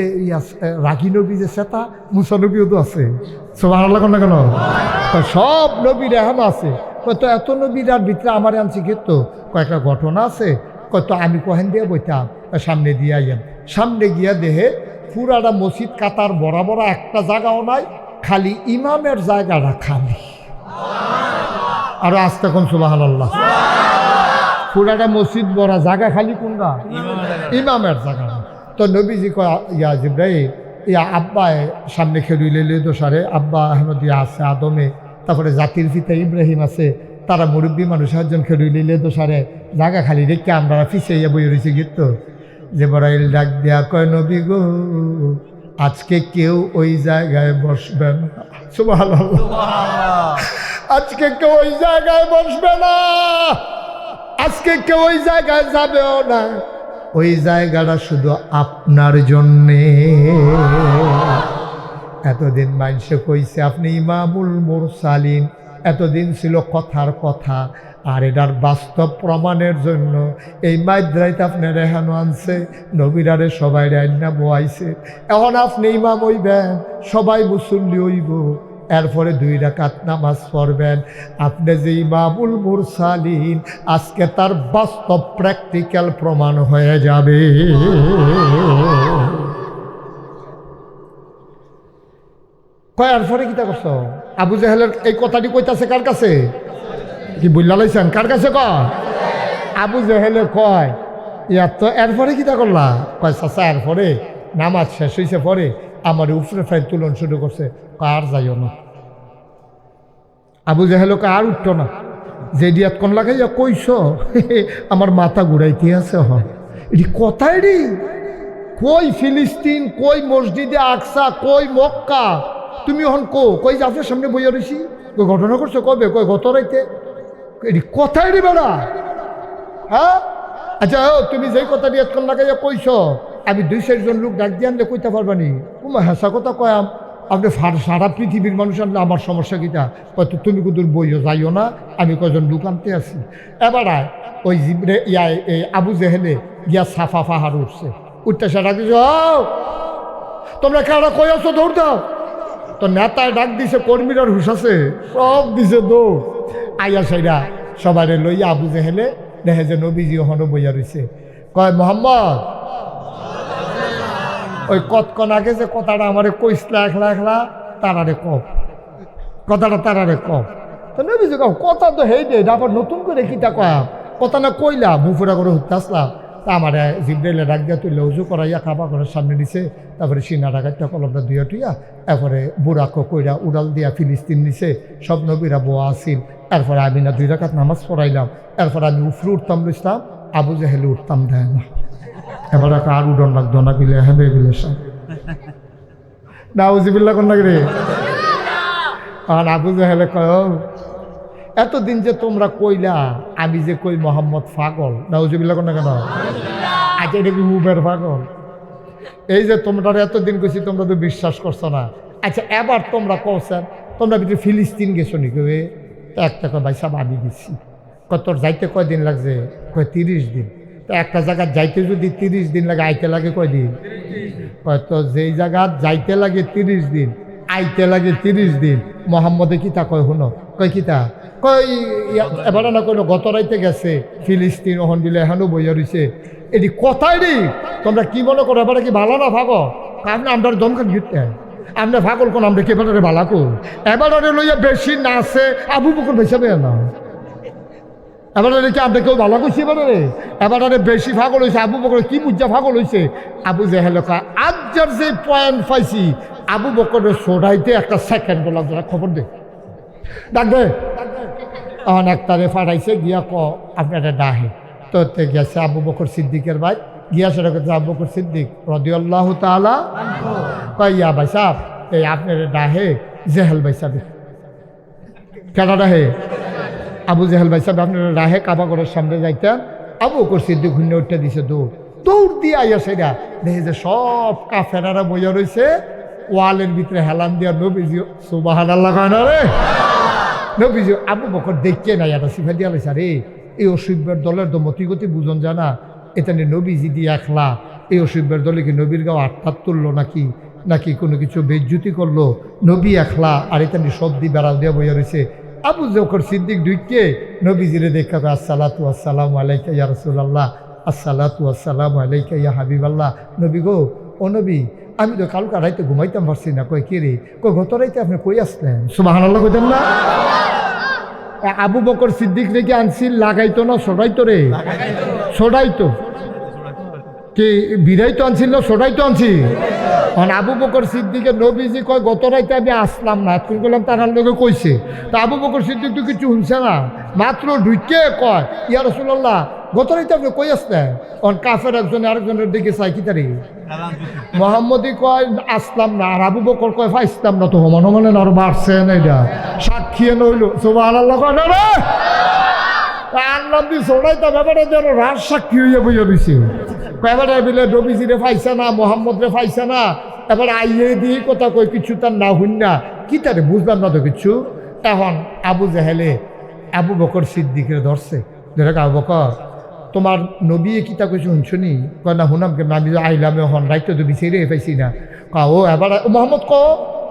রাগী নবী যে সেটা মুসা নবীও তো আছে। সুবহানাল্লাহ কোন না কেন? সব নবীর এখন আছে। কত এত নবীরার ভিতরে আমার আনছি কিন্তু কয়েকটা ঘটনা আছে। কত আমি কহেন দিয়ে বইতাম সামনে দিয়ে আইয়াম, সামনে গিয়া দেহে পুরাটা মসজিদ কাতার বরাবর একটা জায়গাও নাই, খালি ইমামের জায়গাটা খালি। আরো আস্তে কোন সুবহানাল্লাহ। পুরাটা মসজিদ বড় জায়গা খালি কোনটা? ইমামের জায়গা। তো নবীজি কয় ইয়া জিব্রাইল ইয়া আব্বায় সামনে খেলুইলে দোষারে আব্বা আহমদ ইয়া আছে আদমে, তারপরে জাতির পিতা ইব্রাহিম আছে, তারা মুরব্বী মানুষ একজন খেলুইলে দোষারে জায়গা খালি রেখে আমরা পিছিয়ে ইয়া বই রয়েছি গীত। জিব্রাইল ডাক দিয়া কয় নবী গো আজকে কেউ ওই জায়গায় বসবে না। সুবহানাল্লাহ। আজকে কেউ ওই জায়গায় বসবে না, আজকে কেউ ওই জায়গায় যাবেও না। ওই জায়গাটা শুধু আপনার জন্যে। এতদিন মানুষে কইছে আপনি ইমামুল মুরসালিন, এতদিন ছিল কথার কথা, আর এটার বাস্তব প্রমাণের জন্য এই মাদ্রাইতে আপনি রেহানো আনছে, নবীরারে সবাই রান্না বয়াইছে। এখন আপনি ইমাম হইবেন, সবাই মুসল্লি হইব, এরপরে 2 রাকাত নামাজ পড়বেন। আপনি যে ইমামুল মুরসালিন আজকে তার বাস্তব প্র্যাকটিক্যাল প্রমাণ হয়ে যাবে। কয়ার পরে কিতা করছ? আবু জাহেলের এই কথাটি কইতাছে কার কাছে? কি বললা লাইছেন কার কাছে? কয় আবু জাহেলে কয় ইয়া তো এরপরে কিতা করলা? কয় চাচা এরপরে নামাজ শেষ হয়েছে পরে আমার উপরে ফের তুলন শুরু করছে, আর যাইও না। আবু জাহেলকে আর উঠত না, যে দিয়াত কোন লাগাইয়া কইস আমার মাথা ঘুরাইতে আছে। হয় এটি কথাই রে, কই ফিলিস্তিন, কই মসজিদে আকসা, কই মক্কা, তুমি এখন কই যে আপনার সামনে বইয়া রয়েছি, কই ঘটনা করছো কবে? কই গত রাইতে। এটি কথাই রে বেড়া। হ্যাঁ আচ্ছা তুমি যেই কথা দিয়াত কোন লাগাইয়া কইস আমি 2-4 জন লোক ডাক দিয়ে আনলে কইতে পারবানি? তোমার হেসা কথা কয়াম আপনি সারা পৃথিবীর মানুষ আনলে আমার সমস্যা কিটা? হয়তো তুমি কুদুর বইও যাইও না, আমি কয়জন লোক আনতে আছি। এবার ওই জিবরে এই আবু জেহেলে গিয়া সাফা পাহাড় উঠছে, উঠতে সে ডাক দিছে তোমরা কারা কই আছো দৌড় দাও। তো নেতায় ডাক দিছে, কর্মীরার হুশ আছে, সব দিছে দৌড়। আইয়া সাইরা সবাই লইয়া আবু জেহেলে দেখে যে নবীজি ওখানে বইয়া রয়েছে। কয় মোহাম্মদ ওই কতক্ষণ আগে যে কথাটা আমারে কইসলা একলা একলা তারারে কম, কথাটা তারারে কম। তো নবীজি কম কথা তো হেই দে, আবার নতুন করে কিতা কয়াম কথা না কইলা মুফুরা করে উঠতে আসলাম। তা আমার জিব্রাইলে ডাক দিয়া তুললে উজু করাইয়া খাবা ঘরের সামনে নিছে, তারপরে সিনা ডাকাইটা কলমটা দুইয়া টুইয়া, এরপরে বুড়াকো কইরা উড়াল দিয়া ফিলিস্তিন নিছে, সব নবীরা বোয়া আসিল। এরপরে আমি না 2 রাকাত নামাজ পড়াইলাম, এরপরে আমি উফরে উঠতাম লইতাম, আবু জাহেলে উঠতাম দেয় না। এবার আর উডন লাগতো না বিলে হেবে বিলে সব নাউজিবিল্লাহ কোন লাগে রে। আর আবু জাহেলে কয় এতদিন যে তোমরা কইলা আমি যে কই মোহাম্মদ পাগল, নাউজিবিল্লাহ কোন না কেন? আচ্ছা এটা কি উবের পাগল? এই যে তোমরা এতদিন কইছি তোমরা তো বিশ্বাস করছো না। আচ্ছা এবার তোমরা কওছেন তোমরা ভিতরে ফিলিস্তিন গেছো নি? কবে একটা কয় ভাই সাহেব আমি গেছি। তোর যাইতে কয়দিন লাগছে? কয় 30 দিন। তো একটা জায়গা যাইতে যদি 30 দিন লাগে আইতে লাগে কয়দিন? তো যেই জায়গা যাইতে লাগে 30 দিন আইতে লাগে 30 দিন। মোহাম্মদে কিতা কয় শুনো, কয় কিতা কয় এবার না কইলো গত রাইতে গেছে ফিলিস্তিন, ওহন দিলে এখনো বইয়া রয়েছে। এটি কথাই রে তোমরা কি মনে করো? এবারে কি ভালো না ভাগো? আপনি আমরা দমখান গিতে আপনি ভাগল কোন আমরা কি এবারে ভালা কর? এবারে লইয়া বেশি নাচে আবু বকর বেশি না, এবারে কি আমরা কেউ ভালো করছি? এবারে বেশি ভাগল হয়েছে আবু বকর। কি বুঝা ভাগল হয়েছে? আবু জাহেল আজ্জার যে পয়েন্ট পাইছি আবু বকরের সোডাইতে একটা সেকেন্ড লাগছে, খবর দে ডাক দে। তখন একটারে ফাটাইছে গিয়া আপনারা ডাহে। তো গেছে আবু বকর সিদ্দিকের ভাই, গিয়া সেটা করছে আবু বকর সিদ্দিক রাদিয়াল্লাহু তাআলা কয় ইয়া ভাই সাহেব এই আপনার ডাহে জেহেল ভাই সাহেব। কেন ডাহে? আবু জেহেল ভাই সাহেব আপনার ডাহে কাবা ঘরের সামনে যাইতেন। আবু বকর সিদ্দিক ঘুরে উঠতে দিছে দৌড়, দৌড় দিয়ে আইয়া সেটা দেখে যে সব কাফেরারা বইয়া রয়েছে ওয়ালের ভিতরে হেলান দিয়া। নবীজি সুবহানাল্লাহ কয় না রে? নবীজি আবু বকর দেখে নাই এটা সিফা দিয়া লাইছে রে এই অসুবের দলের তো মতিগতি বুঝন জানা, এটা নবীজি দিয়ে একলা এই অসুবের দলে কি নবীর গাও আটটার তুললো নাকি? নাকি কোনো কিছু বেজ্জুতি করলো, নবী একলা আর এখানে সর্দি বেড়াল দিয়ে বইয়া রয়েছে। আবু বকর সিদ্দিক ঢুকে নবীজিরে দেখা কয়, আসসালাতু আসসালামু আলাইকা ইয়া রাসূলুল্লাহ, আসসালাতু আসসালামু আলাইকা ইয়া হাবিবাল্লাহ। নবী গো, ও নবী, আমি তো কালকা রাইতে ঘুমাইতাম পারছি না। কয় কে রে? কয় গত রাইতে আপনি কই আসলেন? সুবহানাল্লাহ কইতেন না? আবু বকর সিদ্দিক রেখে আনছিল, লাগাইতো না সরাইতো রে? সরাইতো। কে বিরাই তো আনছিল না সরাই তো আনছি? আবু বকর সিদ্দিকের নবীজি কয় গত রাইতে আমি আসলাম না, তুই বললাম তার লোকে কইছে। তা আবু বকর সিদ্দিক তো কিছু শুনছে না, মাত্র ঢুকে কয়, ইয়া রাসূলুল্লাহ, গত রাইতে আপনি কই আসলেন? কাফের একজনে আরেকজনের দিকে চাই কি তারি মোহাম্মদই কয় আসলাম না, আর আবু বকর কয় ফাইসলাম না। তো হমান হমানে আর বাড়ছে না, এটা সাক্ষী নইল। সুবহানাল্লাহ কয় না রে? আল্লাহ দি সোনাইতা ব্যাপারে যেন রাজ সাক্ষী হইয়া বইয়া দিছে। এবারে বিলে নবীজিরে ফাইছে না, মোহাম্মদ রে ফাইছে না, এবারে আইয়ে দিয়ে কথা কই কিছু তার না হইন না কি তারে বুঝলাম না তো কিছু। এখন আবু জেহেলে আবু বকর সিদ্দিকের ধরছে, ধরে আবু বকর, তোমার নবী কিতা কইছে শুনছনি? কয় না হুনাম কেমন, আমি আইলাম এখন রাইতে তো বিচারে পাইছি না। ও এবার মোহাম্মদ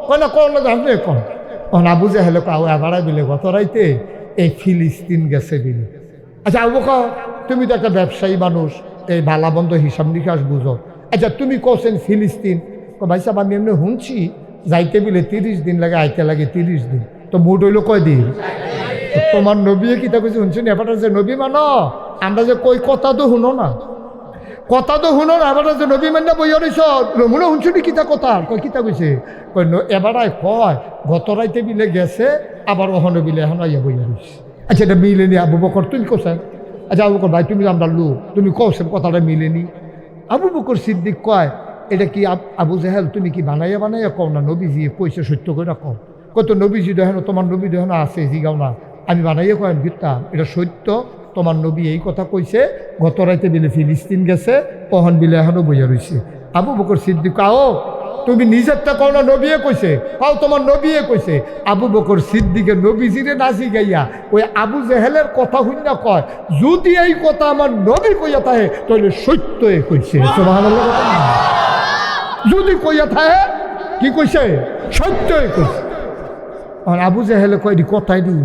কয় না কর না জানলে কন। এখন আবু জেহেলে কাও এবারে বিলে গত রাইতে এই ফিলিস্তিন গেছে বিলে। আচ্ছা আবু বকর, তুমি তো একটা ব্যবসায়ী মানুষ, এই বালাবন্ধ হিসাব নিকাশ বুঝো। আচ্ছা তুমি কোসেন ফিলিস্তিন? ভাই সাহেব আমি এমনি শুনছি যাইতে বিলে 30 দিন লাগে, আইতে লাগে 30 দিন, তো মুড হইল কয় দিন? তোমার নবী কিতা কইছে শুনছেন? এবার যে নবী মানো, আমরা যে কই কথা তো শুনো না, কথা তো শুনো না। এবার যে নবী মান্না বইয়া রইছ, মনে শুনছনি কিতা কথা? কয় কিতা কইছে? কয় এবারাই কয় গত রাইতে বিলে গেছে, আবার ওখানে বিলে এখন আইয়া বইয়া রইছে। আচ্ছা এটা মিলেনি আবু বকর, তুমি কোসেন? আচ্ছা আবু বকর ভাই, তুমি আমরা লোক, তুমি কোসেন কথাটা মিলেনি? আবু বকর সিদ্দিক কয়, এটা কি আবু জেহেল তুমি কি বানাইয়া বানাইয়া কও না? নবীজি কইছে সত্য করে কও। কত নবীজি দেখেন, তোমার নবী দেখেন আছে জিগাও না, আমি বানাইয়া কয় গীতা এটা সত্য, তোমার নবী এই কথা কইছে, গত রাইতে বিলে ফিলিস্তিন গেছে, ওহন বিলে এখনো বইয়া রইছে। আবু বকর সিদ্দিক কাও তুমি নিজেরটা কও না, নবীয়ে কইছে? কাও তোমার নবীয়ে কইছে। আবু বকর সিদ্দিকের নবীজিরে নাচি গাইয়া ওই আবু জেহেলের কথা শুনিয়া কয়, যদি এই কথা আমার নবী কইয়া থাকে তাহলে সত্য কইছে। সুবহানাল্লাহ। যদি কইয়া থাকে কি কইছে? সত্যই কইছে। আর আবু জেহেলে কয় দি কথাই দি,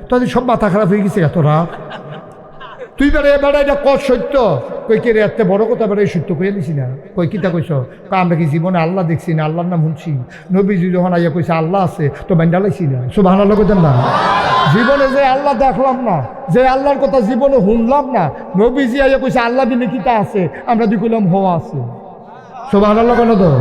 তাদের সব মাথা খারাপ হয়ে গেছে এত রাত। তুই বেড়ে এবার এটা কর সত্য? কই কে রে, এত বড় কথা বেড়ে সত্য কইয়া দিছি না। কই কিতা কইছ? আমরা কি জীবনে আল্লাহ দেখছি না, আল্লাহর নাম শুনছি? নবীজি যখন আইয়া কইছে আল্লাহ আছে, তো মাইন্ডা লাইছি না। সুবহানাল্লাহ কইতেন না? জীবনে যে আল্লাহ দেখলাম না, যে আল্লাহর কথা জীবনে শুনলাম না, নবীজি আইয়া কইছে আল্লাহ দিলে কিতা আছে, আমরা দি কইলাম হওয়া আছে। সুবহানাল্লাহ কেন তো?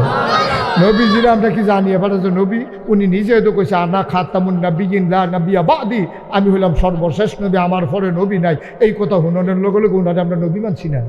নবীজিরা আমরা কি জানি? এবার যে নবী উনি নিজে তো কইছে আনা খাতামুন নাবিয়িন লা নাবিয়্যা বাদি, আমি হইলাম সর্বশেষ নবী, আমার পরে নবী নাই। এই কথা হুননের লগে লগে উনারে আমরা নবী মানছি না।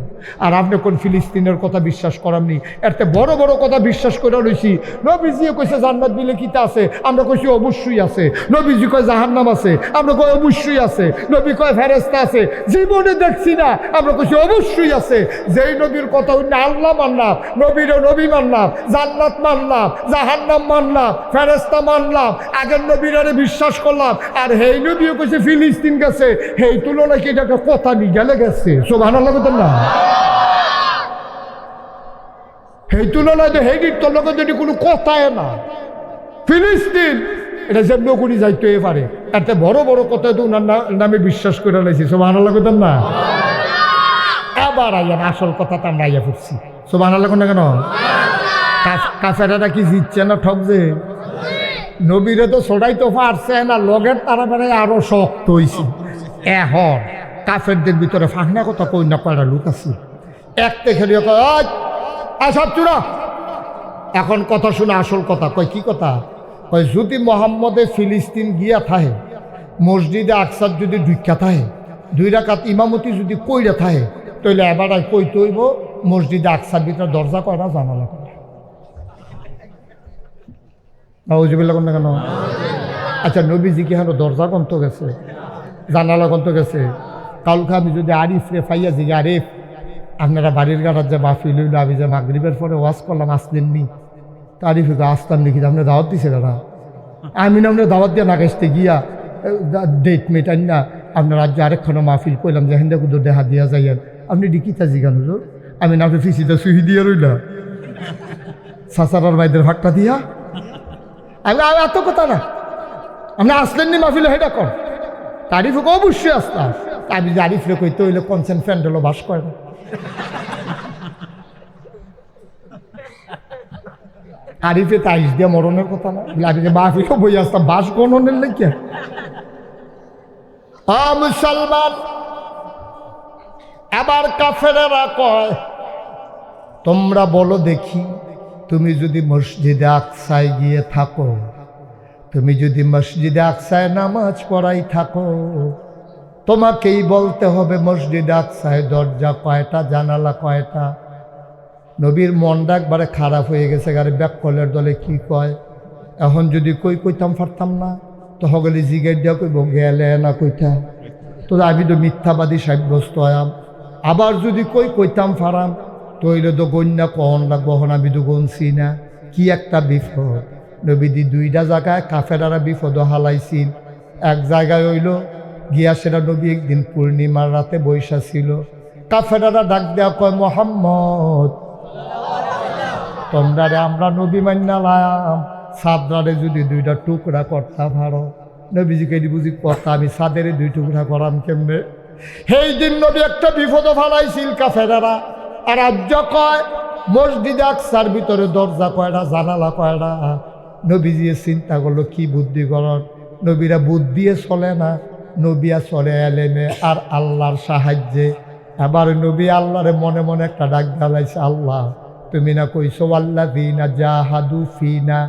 আর আপনি কোন ফিলিস্তিনের কথা বিশ্বাস করামনি, এরতে বড় বড় কথা বিশ্বাস করে রইছি। নবীজি কইছে জান্নাত বিলে কিতা আছে, আমরা কইছি অবশ্যই আছে। নবীজি কয় জাহান্নাম আছে, আমরা কই অবশ্যই আছে। নবী কয় ফেরেশতা আছে, জীবনে দেখছি না, আমরা কইছি অবশ্যই আছে। যেই নবীর কথা হইনা আল্লাহ মানলাম, নবীরও নবী মানলাম, জান্নাত মানলাম, জাহান্নাম মানলাম, ফেরেশতা মানলাম, আগের নবীরারে বিশ্বাস করলাম। আর হেই নবীও কইছে ফিলিস্তিন গেছে, হেই তুলনায় কি এটা একটা কথা নি গেলে গেছে? সুবহানাল্লাহ বলতেন না? হেই তুলনায় হেইটির তোর লোকের যদি কোনো কথায় না, ফিলিস্তিন এটা যেমন করি যাইতে পারে, এতে বড় বড় কথা তো ওনার নামে বিশ্বাস করে লাইছি। সুবহানাল্লাহ বলতেন না? এবার আইয়া আসল কথা তো আমরা আইয়া পড়ছি। সুবহানাল্লাহ কোন কেন? কাফেরারা কি জিতছে না ঠকছে? নবীরে তো ছড়াই তো পারছে না, লগের তারা বেড়ায় আরো শক্ত হয়েছে। এখন কাফেরদের ভিতরে ফাঁকনা কথা কই না কয়টা লোক আছে, এক থেকে সব চূড়া। এখন কথা শুনে আসল কথা কয়, কি কথা কয়? যদি মোহাম্মদে ফিলিস্তিন গিয়া থাকে, মসজিদে আকসার যদি ঢুকা থাকে, 2 রাকাত ইমামতি যদি কইরা থাকে, তাহলে এবার কই তৈব মসজিদে আকসার ভিতরে দরজা কয়টা, জানালা কয়টা? না কেন? আচ্ছা নবীজি কি হলো দরজা কন্ত গেছে, জানালা কন্ত গেছে? কালকে আমি যদি আরিফ রে ফাইয়া জিগে, আরিফ আপনারা বাড়ির গাড়ার যে মাহফিল হইল, আমি যে মাগরিবের পরে ওয়াজ করলাম আসলেননি, তা আরিফ আসতাম দেখি আপনি দাওয়াত দিছে দাদা। আমি না আপনার দাওয়াত দিয়ে নাগাইতে গিয়া ডেট মেটান না, আপনার রাজ্য আরেকখানো মাহফিল কইলাম যে হেন্দা কুদো দেখা দিয়া যাইয়েন, আপনি ডিকিতা জিগান হুজুর, আমি না ফিসিটা সুহি দিয়ে রইলাম। সাসারার মাইদের ভাগটা দিয়া আমি এত কথা না, আপনি আসলেন নি মাহফিলে হেটা কর, তারিফকে অবশ্যই আসতাম। আমি আরিফরে কইতে হইলে কনসেন ফ্যান্ডেলও বাস করে না। আরিফে তাইশ দিয়ে মরণের কথা না, আমি যে মাহফিলও বই আসতাম বাস গণনের লেগে। মুসলমান আবার কাফেরেরা কয়, তোমরা বলো দেখি, তুমি যদি মসজিদে আকসায় গিয়ে থাকো, তুমি যদি মসজিদে আকসায় নামাজ পড়াই থাকো, তোমাকেই বলতে হবে মসজিদে আকসায় দরজা কয়টা, জানালা কয়টা। নবীর মনটা একবারে খারাপ হয়ে গেছে, গাড়ি ব্যাককলের দলে কি কয়। এখন যদি কইতাম পারতাম না, তো হগলে জিগের দিয়া কইব গেলে না কইতা, তো আমি তো মিথ্যাবাদী সাব্যস্ত হয়াম। আবার যদি কইতাম ফারাম, তো হইলে তো গণ্যা কহন লাগবো, হন আমি তো গনছি না। কি একটা বিপদ। নবীদি দুইটা জায়গায় কাফেরারা বিপদ হালাইছিল। এক জায়গায় হইল গিয়া সেটা নবী একদিন পূর্ণিমার রাতে বৈশা ছিল। কাফেরারা ডাক দেয়া কয়, মোহাম্মদ তোমরা রে আমরা নবী মান্না লাম, সাদরারে যদি দুইটা টুকরা করতে পারো। নবীজিকে বুঝি কথা, আমি সাদের দুই টুকরা করাম কেমনে? সেই দিন নবী একটা বিপদ ফালাইছিল কাফেরারা। আর আজ কয় মসজিদে আকসার ভিতরে দরজা কয়টা, জানালা কয়টা। নবীজি চিন্তা করলো কি বুদ্ধি করন। নবীরা বুদ্ধিয়ে চলে না, নবিয়া চলে এলেমে আর আল্লাহর সাহায্যে। এবার নবী আল্লাহরে মনে মনে একটা ডাক ঢালাইছে, আল্লাহ তুমি না কইছো আল্লাযীনা জাহাদু ফিনা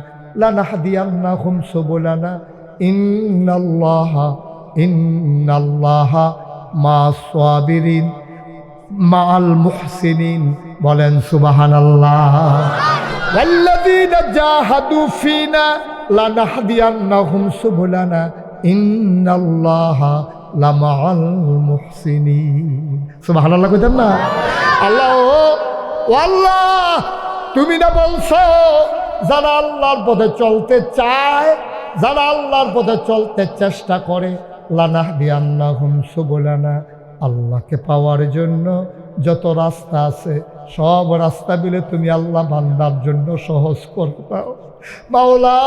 লানাহদিয়ান্নাহুম সুবুলানা ইন্নাল্লাহা মা'আস সাবিরিন মা'আল মুহসিনিন। বলেন সুবহানাল্লাহ। ওয়াল্লাযীনা জাহাদু ফিনা লানাহদিয়ান্নাহুম সুবুলানা ইন্নাল্লাহা লামা'আল মুহসিনিন। সুবহানাল্লাহ কইতেন না? আল্লাহ ও আল্লাহ, তুমি না বলছো যারা আল্লাহর পথে চলতে চায়, যারা আল্লাহর পথে চলতে চেষ্টা করে, লানাহদিয়ান্নাহুম সুবুলানা, আল্লাহকে পাওয়ার জন্য যত রাস্তা আছে সব রাস্তা মিলে তুমি আল্লাহ বান্দার জন্য সহজ করে দাও। মাওলা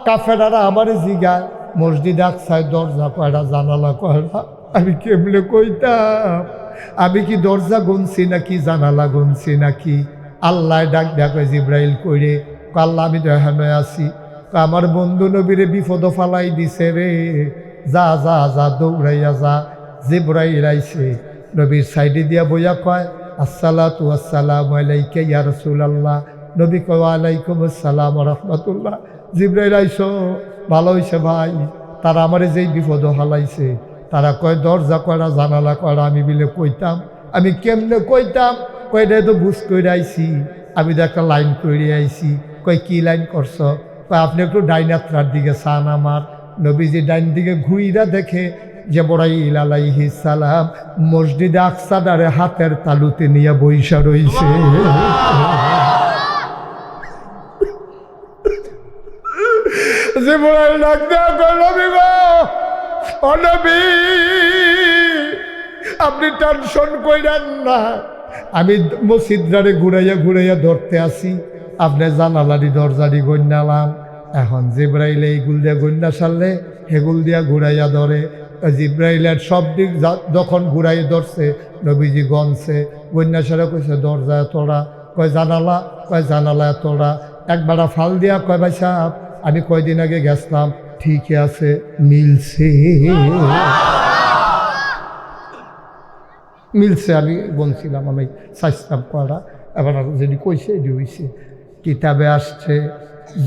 কাফেরারা আমারে জিগায় মসজিদে আকসায় দরজা কয়টা, জানালা কয়টা। আমি কেমনে কইতাম? আমি কি দরজা গুনছি নাকি জানালা গুনছি নাকি? আল্লাহ ডাক ডাকে জিব্রাইল কইরে, আল্লাহ আমি তো এখানে আছি। আমার বন্ধু নবীরে বিপদ ফালাই দিছে রে, যা যা যা দৌড়াইয়া যা। জিব্রাইল আইছে, নবীর সাইডে দিয়া বইয়া কয়, আসসালাতু আসসালামু আলাইকা ইয়া রাসূলুল্লাহ। নবী কয়, ওয়ালাইকুম আসসালাম ওয়া রাহমাতুল্লাহ। জিব্রাইল আইছো, ভালো হইছে ভাই। তারা আমারে যেই বিপদ হালাইছে, তারা কয় দরজা কয়টা, জানালা কয়টা। আমি বিলে কইতাম, আমি কেমনে কইতাম? কয়টা তো বুঝ করে আইছি, আমি তো একটা লাইন করে আইছি। কয় কি লাইন করছ? কয় আপনি একটু ডাইনাত্রার দিকে চান। আমার নবীজি ডাইন দিকে ঘুইরা দেখে জিবরাইল আলাইহিস সালাম মসজিদে আকসাদারে হাতের তালুতে নিয়ে বইসা রইছে। জিবরাইল ডাক দেয়া কয়, নবী গো, ও নবী আপনি টেনশন কইরেন না, আমি মসজিদটারে ঘুরাইয়া ঘুরাইয়া ধরতে আসি, আপনি জানালারি দরজারি গন্যালাম। এখন জিব্রাইল এইগুল দিয়া গন্যা সারলে হেগুল দিয়া ঘুরাইয়া ধরে। জিব্রাইলের সব দিক যখন ঘুরাই ধরছে, নবীজি গনছে, গন্যা সারে কইছে দরজা তোড়া, কয় জানালা, কয় জানালা তোড়া। একবার ফাল দিয়া কয়, ভাই সাহেব আমি কয়দিন আগে গেছিলাম, ঠিকই আছে, মিলছে মিলছে। আমি বলছিলাম, আমি চাইছিলাম কয়টা, এবার যদি কইছে এটি হইছে। কিতাবে আসছে,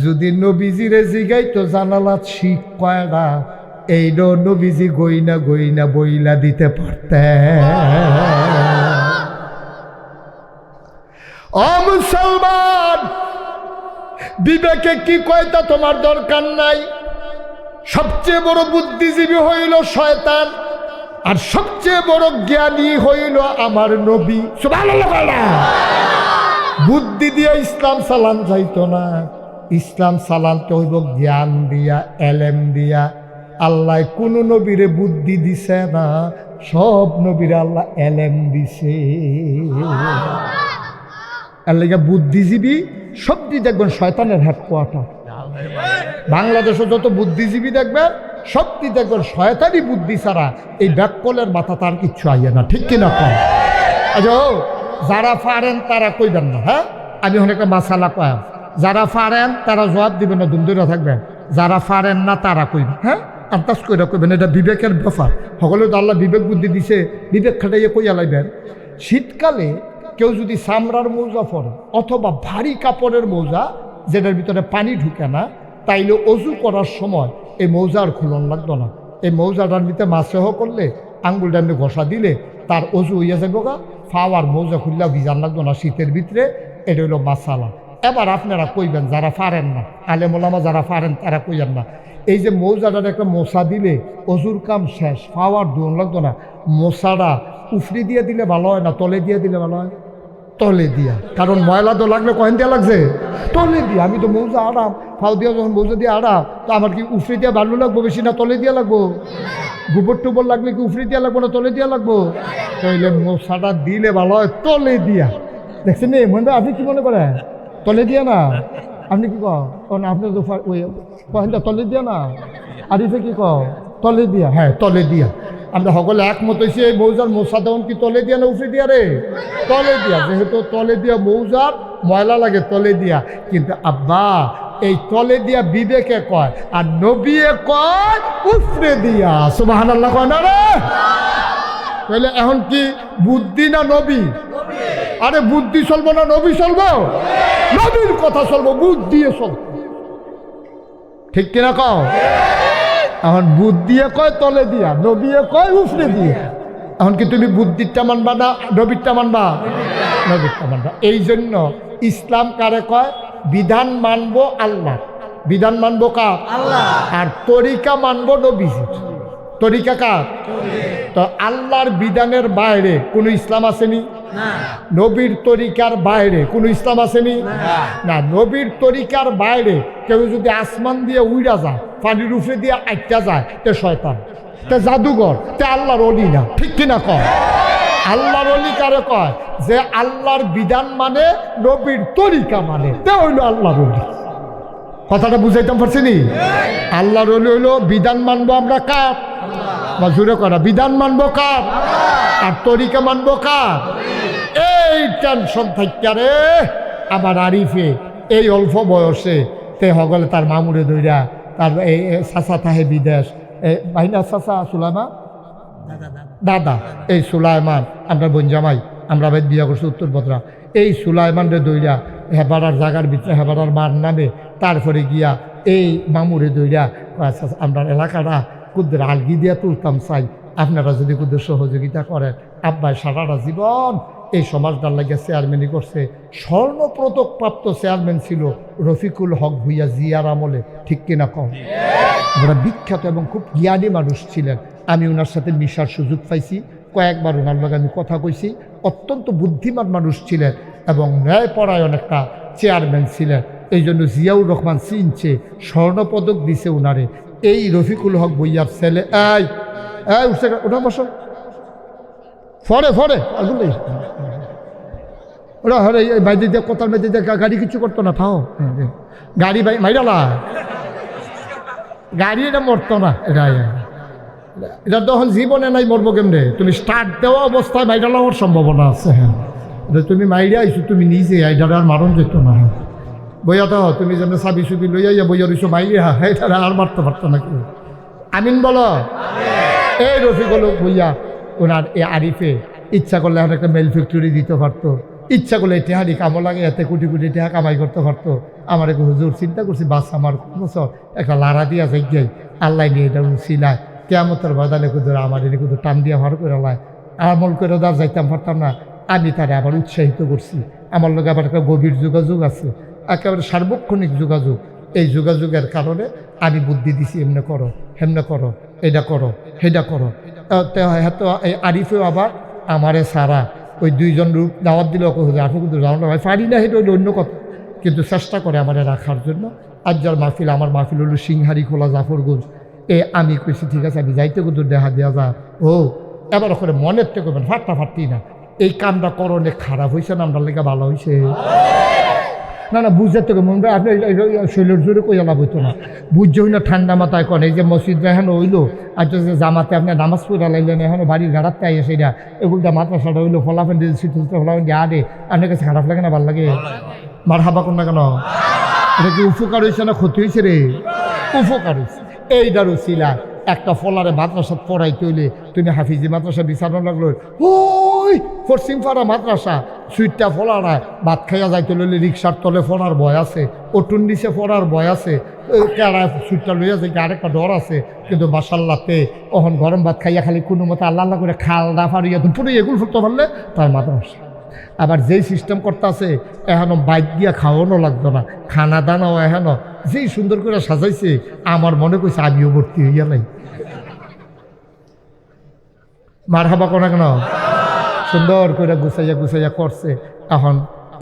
যদি নবীজিরে জিগাই তো জানালা ঠিক কয়টা, এইটা নবীজি গইনা গইনা বইলা দিতে পারতেন। ও মুসলমান, বিবেকে কি কয়টা তোমার দরকার নাই। সবচেয়ে বড় বুদ্ধিজীবী হইল শয়তান, আর সবচেয়ে বড় জ্ঞানী হইল আমার নবী। সুবহানাল্লাহ। বুদ্ধি দিয়া ইসলাম চালান যাইতো না, ইসলাম চালানতে হইব জ্ঞান দিয়া, এলেম দিয়া। আল্লাহ কোন নবীরে বুদ্ধি দিছে না, সব নবীরে আল্লাহ এলেম দিছে। এর লেগে বুদ্ধিজীবী সবটি দেখবেন শয়তানের হেডকোয়ার্টার। বাংলাদেশে যত বুদ্ধিজীবী দেখবেন সবটি দেখবেন শয়তানি বুদ্ধি ছাড়া এই ব্যাককলের মাথা তার কিচ্ছু আইয়ে না, ঠিক কিনা কম? আচ্ছা, যারা পারেন তারা কইবেন না, হ্যাঁ? আমি অনেকটা মাসালা কয়াম, যারা পারেন তারা জবাব দিবেন না, দুমদুরা থাকবেন। যারা পারেন না তারা কইবেন, হ্যাঁ? আন্দাজ করে কইবেন, এটা বিবেকের ব্যাপার। সকলে তো আল্লাহ বিবেক বুদ্ধি দিছে, বিবেক খাটাইয়ে কইয়া লাইবেন। শীতকালে কেউ যদি চামড়ার মৌজা পরে অথবা ভারী কাপড়ের মৌজা যেটার ভিতরে পানি ঢুকে না, তাইলে অজু করার সময় এই মৌজার খুলন লাগতো না। এই মৌজাটার ভিতরে মাছেহ করলে আঙ্গুলটা এমনি ঘষা দিলে তার অজু হইয়া যাবো গা, ফাওয়ার মৌজা খুললেও ভিজান লাগতো না শীতের ভিতরে। এটা হইল মাসালা। এবার আপনারা কইবেন যারা পারেন না, আলেমোলামা যারা পারেন তারা কইবেন না, এই যে মৌজাটার একটা মশা দিলে অজুর কাম শেষ, ফাওয়ার দোন লাগতো না। মশাটা উফরি দিয়ে দিলে ভালো হয় না তলে দিয়ে দিলে ভালো হয়? তলে দিয়া। কারণ ময়লা তো লাগলে কয়েন দিয়া লাগছে তলে দিয়া। আমি তো মৌজা আরাম, ফাও দিয়া যখন মৌজা দিয়ে আরাম, তো আমার কি উফরি দিয়া ভালো লাগবো বেশি না তলে দিয়া লাগবো? গোবর টোবর লাগলে কি উফরি দিয়া লাগবো না তলে দিয়া লাগবো? তাইলে মশাটা দিলে ভালো হয় তলে দিয়া। দেখছেন নি মনে আপনি কি মনে করেন? তলে দিয়া না? আপনি কি কন? আপনি তো কয়েনটা তলে দিয়া না? আরিফে কি তলে দিয়া? হ্যাঁ তলে দিয়া। আমরা সকলে একমত হয়েছি এই মৌজার মশা দেওয়ান কি তলে দিয়া না উফরে দিয়া রে? তলে দিয়া। যেহেতু তলে দিয়া মৌজার ময়লা লাগে তলে দিয়া, কিন্তু আব্বা এই তলে দিয়া বিবেকে কয় আর নবিয়ে কয় উফরে দিয়া। সুবহানাল্লাহ কয় না রে? তাহলে এখন কি বুদ্ধি না নবী? আরে বুদ্ধি চলবো না নবী চলবো? নবীর কথা চলবো, বুদ্ধি চলবো, ঠিক কিনা কও? এখন বুদ্ধিয়ে কয় তলে দিয়া, নবীয়ে কয় উফরে দিয়া। এখন কি তুমি বুদ্ধিরটা মানবা না নবীরটা মানবা? নবীরটা মানবা। এই জন্য ইসলাম কারে কয়? বিধান মানবো আল্লাহ, বিধান মানবো কার? আল্লাহ। আর তরিকা মানবো নবীজির। তরিকা কার? তো আল্লাহর বিধানের বাইরে কোনো ইসলাম আসেনি? নবীর তরিকার বাইরে কোনো ইসলাম আসেনি? না। নবীর তরিকার বাইরে কেউ যদি আসমান দিয়ে উইড়া যায়, পানির উপরে দিয়ে আটটা যায়, তে শয়তান, তে জাদুঘর, তে আল্লাহর অলি না, ঠিক কিনা কয়? আল্লাহর অলি কারে কয়? যে আল্লাহর বিধান মানে, নবীর তরিকা মানে, তে হইল আল্লাহর অলি। কথাটা বুঝাইতাম পারছি নি? আল্লাহর অলি হইল বিধান মানবো আমরা কার? বা জুড়ে করা বিধান মানবো কার? আর তরিকা মানবো কার? এই টেনশন থাকতে রে আমার আরিফে এই অল্প বয়সে তে হগলে তার মামুরে দইরা, তার এই চাচা থাহে বিদেশ, ভাইনা চাচা সুলাইমান দাদা, এই সুলাইমান আমরা বোন জামাই, আমরা ভাই বিয়া করছি উত্তর বদরা, এই সুলাইমান রে দইরা হেবারার জাগার ভিতরে হেবারার মার নামে, তারপরে গিয়া এই মামুরে দইরা আমরা এলাকাটা কুদ্দের আলগি দিয়া তুলতাম চাই, আপনারা যদি কুদ্দের সহযোগিতা করেন। আব্বাই সারাটা জীবন এই সমাজদার লাগিয়া চেয়ারম্যানই করছে। স্বর্ণপদক প্রাপ্ত চেয়ারম্যান ছিল রফিকুল হক ভুইয়া জিয়ার আমলে, ঠিক কিনা কম? ওরা বিখ্যাত এবং খুব জ্ঞানী মানুষ ছিলেন। আমি ওনার সাথে মিশার সুযোগ পাইছি, কয়েকবার ওনার লগে আমি কথা কইছি। অত্যন্ত বুদ্ধিমান মানুষ ছিলেন এবং ন্যায়পরায়ণ একটা চেয়ারম্যান ছিলেন। এই জন্য জিয়াউর রহমান চিনছে, স্বর্ণপদক দিছে ওনারে। এই রফিকুল হক ভুইয়ার ছেলে এই উঠছে, ওটা বসো, ফরে ওরা হরে বাইরে দিয়ে কোথার মেয়েদের দিয়ে গাড়ি কিছু করতো না, থাও গাড়ি মাইরালা গাড়ি এটা মরতো না। এটা তখন জীবনে নাই, মরবো কেমনে? তুমি স্টার্ট দেওয়া অবস্থায় মাইরালা হওয়ার সম্ভাবনা আছে। হ্যাঁ, তুমি মাইরে আইছো, তুমি নিজে আইডারে আর মারণ যেত না। হ্যাঁ, বইয়া তো তুমি যেন চাবি চুবি লইয়া বইয়া রইছো মাইরে, হ্যাঁ এটা আর মারতে পারতো না কেউ। আমিন বলো। এই রফিকুল ভুইয়া ওনার এ আরিফে ইচ্ছা করলে এখন একটা মেল ফ্যাক্টরি দিতে পারতো, ইচ্ছা করলে টেহারি কামো লাগে এতে কোটি কোটি টেহা কামাই করতে পারতো। আমার একটু হুজুর চিন্তা করছি, বাস আমার বছর একটা লাড়া দিয়া যাই আল্লাহ নিয়ে এটা উচিলায় কেমতের বাদালে কুদুর আমার এনে কুদুর টান দিয়া ভার করে লাই আমল করে দাঁড় যাইতাম পারতাম না। আমি তারা আবার উৎসাহিত করছি। আমার লোক আবার একটা গভীর যোগাযোগ আছে, একেবারে সার্বক্ষণিক যোগাযোগ। এই যোগাযোগের কারণে আমি বুদ্ধি দিছি, এমনি করো, হেমনে করো, এটা করো, সেটা করো। হয়তো এই আরিফেও আবার আমারে সারা ওই দুইজন রূপ দাওয়াত দিলে ওকে হুজুর আপনি কিন্তু জানো ভাই পারি না, সেটা হইলো অন্য কথা, কিন্তু চেষ্টা করে আমারে রাখার জন্য। আজ যার মাহফিল, আমার মাহফিল হলো সিংহারি খোলা জাফরগঞ্জ। আমি কইছি ঠিক আছে আমি যাইতে কিন্তু দেখা দেওয়া যা। ও এবার ওখানে মনের থেকে করবেন, ফাট্টা ফাটতি না, এই কামটা করণে খারাপ হয়েছে না আমরা লেগে ভালো হয়েছে? না না বুঝতে তো মনে আপনি শৈলের জোরে কইয়া লাভ হইতো না, বুঝছে হই না ঠান্ডা মাথায় কন। এই যে মসজিদরা এখন হইলো আর যে জামাতে আপনি নামাজ পড়া লাইলেন এখন বাড়ির গাড়াতে আইয়া সেইটা এগুলটা মাদ্রাসাটা হইলো ফলাফেন দিয়ে শীতলটা ফলাফেন দিয়ে আরে আপনার কাছে খারাপ লাগে না? ভালো লাগে? মার হাবা কোন না কেন? এটা কি উপকার হয়েছে না ক্ষতি হয়েছে রে? উপকার হয়েছে। এই দারু ছিলা একটা ফলারে মাদ্রাসা পড়াইতে হইলে তুমি হাফিজি মাদ্রাসা বিচারণ লাগলো ওই পশ্চিম পাড়া মাদ্রাসা সুইটটা ফলারায় ভাত খাইয়া যাইতে লইলে রিক্সার তলে ফোনার ভয় আছে, অটুন নিচে পড়ার ভয় আছে, কেড়ায় সুইটটা লইয়া যাইতে আরেকটা ডর আছে। কিন্তু মাসাল্লাতে ওহন গরম ভাত খাইয়া খালি কোনো মতো আল্লাহ আল্লাহ করে খালদা ফাড়িয়া দুপুরে এগুলো ফুটতে পারলে তার মাদ্রাসা। আবার যেই সিস্টেম করতে আছে এখনো বাইক দিয়া খাওয়ানো লাগতো না, খানা দানাও এখনো যেই সুন্দর করে সাজাইছে আমার মনে করছে আমিও ভর্তি হইয়া নাই। মার হাবা কোনা কেন? সুন্দর করে গুছাইয়া গুছাইয়া করছে। এখন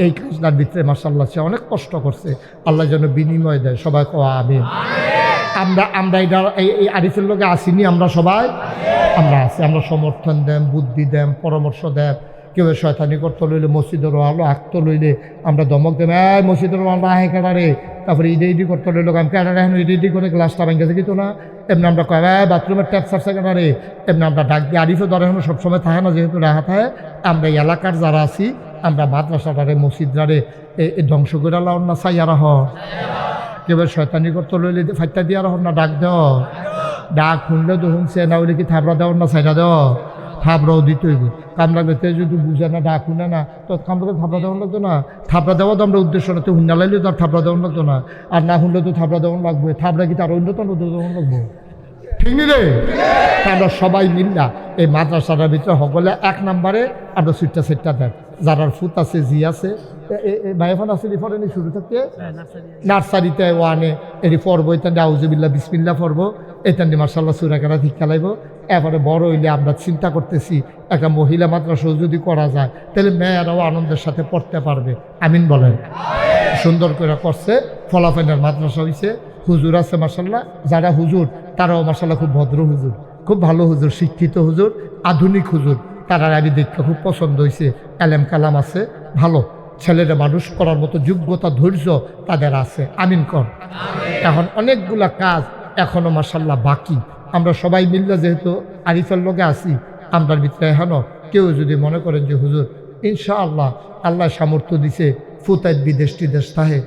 এই কাজটার ভিতরে মাসাল্লাহ সে অনেক কষ্ট করছে, আল্লাহ যেন বিনিময় দেয়। সবাই কওয়া আমিন। আমরা এটা এই আরিফের লোকে আসিনি, আমরা সবাই আমরা আছি। আমরা সমর্থন দেন, বুদ্ধি দেন, পরামর্শ দেন। কেউ শয়তানি করতে লইলে মসজিদের আলো আঁকতে লইলে আমরা দমক দেব, এই মসজিদের আলো আহে কেডারে, তারপরে ইডি করতে লইল আমি কেডারে এখন ইডি করে গ্লাসটা ভেঙে গেছে কিন্তু না এমনি আমরা কয় বাথরুমের ট্যাপ সারছে কেডারে, এমনি আমরা ডাক দিয়ে আরিফে ধরে এখন সবসময় থাকে না, যেহেতু রাহা থাকে আমরা এলাকার যারা আছি আমরা মাদ্রাসাটারে মসজিদটারে ধ্বংস করে লাউন না চাইয়া রাহ। কেউ শয়তানি করতে লইলে ফাইটা দিয়া রাহ না, ডাক দেও, ডাক শুনলে তো শুনছে না হইলে কি থাবড়া দেওয়ার না চাইনা দেও, থাবড়াও দিতে হইব। কামরা বেতে যদি বুঝে না ডাক শুনে না তো কামরাকে থাবড়া দেওয়ান লাগতো না। থাবড়া দেওয়া তো আমরা উদ্দেশ্য না, তো হুন্না লাইলে তো আর থাবড়া দেওয়ান লাগতো না, আর না শুনলে তো থাবড়া দেওয়ান লাগবে। থাবড়া কি তার অন্য তো দেওয়ান লাগবো, ঠিক নি রে? আমরা সবাই মিল্লা এই মাদ্রাসাটার ভিতরে সকলে এক নম্বরে আমরা সুইটটা সেটটা দেন। যারার ফুট আছে জি আছে ভাইফান আছে পড়েনি শুরু থাকতে নার্সারিতে ওয়ানে এটি পড়বো, এখান আউজুবিল্লা বিসমিল্লা পড়বো, এখান মার্শাল্লাহ সুরাকারা ঠিক খেলাইব। এরপরে বড় হইলে আমরা চিন্তা করতেছি একটা মহিলা মাদ্রাসা যদি করা যায় তাহলে মেয়েরাও আনন্দের সাথে পড়তে পারবে। আমিন বলেন। সুন্দর করে করছে, ফলাফেনের মাদ্রাসা হয়েছে, হুজুর আছে মার্শাল্লাহ। যারা হুজুর তারাও মার্শাল্লাহ খুব ভদ্র হুজুর, খুব ভালো হুজুর, শিক্ষিত হুজুর, আধুনিক হুজুর। তারা আমি দেখতে খুব পছন্দ হয়েছে। এলেম কালাম আছে, ভালো ছেলেরা মানুষ করার মতো যোগ্যতা ধৈর্য তাদের আছে। আমিন কর। এখন অনেকগুলা কাজ এখনো মার্শাল্লাহ বাকি। আমরা সবাই মিললে যেহেতু আরিফের লোকে আছি, আমরার ভিতরে এখনো কেউ যদি মনে করেন যে হুজুর ইনশাআল্লাহ আল্লাহ সামর্থ্য দিছে ফুতাইত বিদেশ টিদেশ তাহে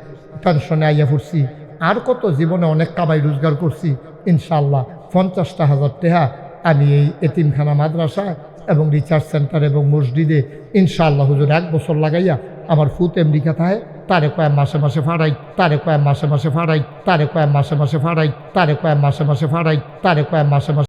পেনশনে আইয়া পড়ছি, আর কত জীবনে অনেক কামাই রোজগার করছি, ইনশাআল্লাহ 50,000 টাকা আমি এই এতিমখানা মাদ্রাসা এবং রিসার্চ সেন্টার এবং মসজিদে ইনশাআল্লাহ হুজুর 1 বছর লাগাইয়া আমার ফুত এমনি খাতায় তারে কয়েক মাসে মাসে ফাড়াই, তারে কয়েক মাসে মাসে ফাড়াই, তারে কয়েক মাসে মাসে ফাড়াই, তারে কয়েক মাসে মাসে ফাড়াই, তারে কয়েক মাসে মাসে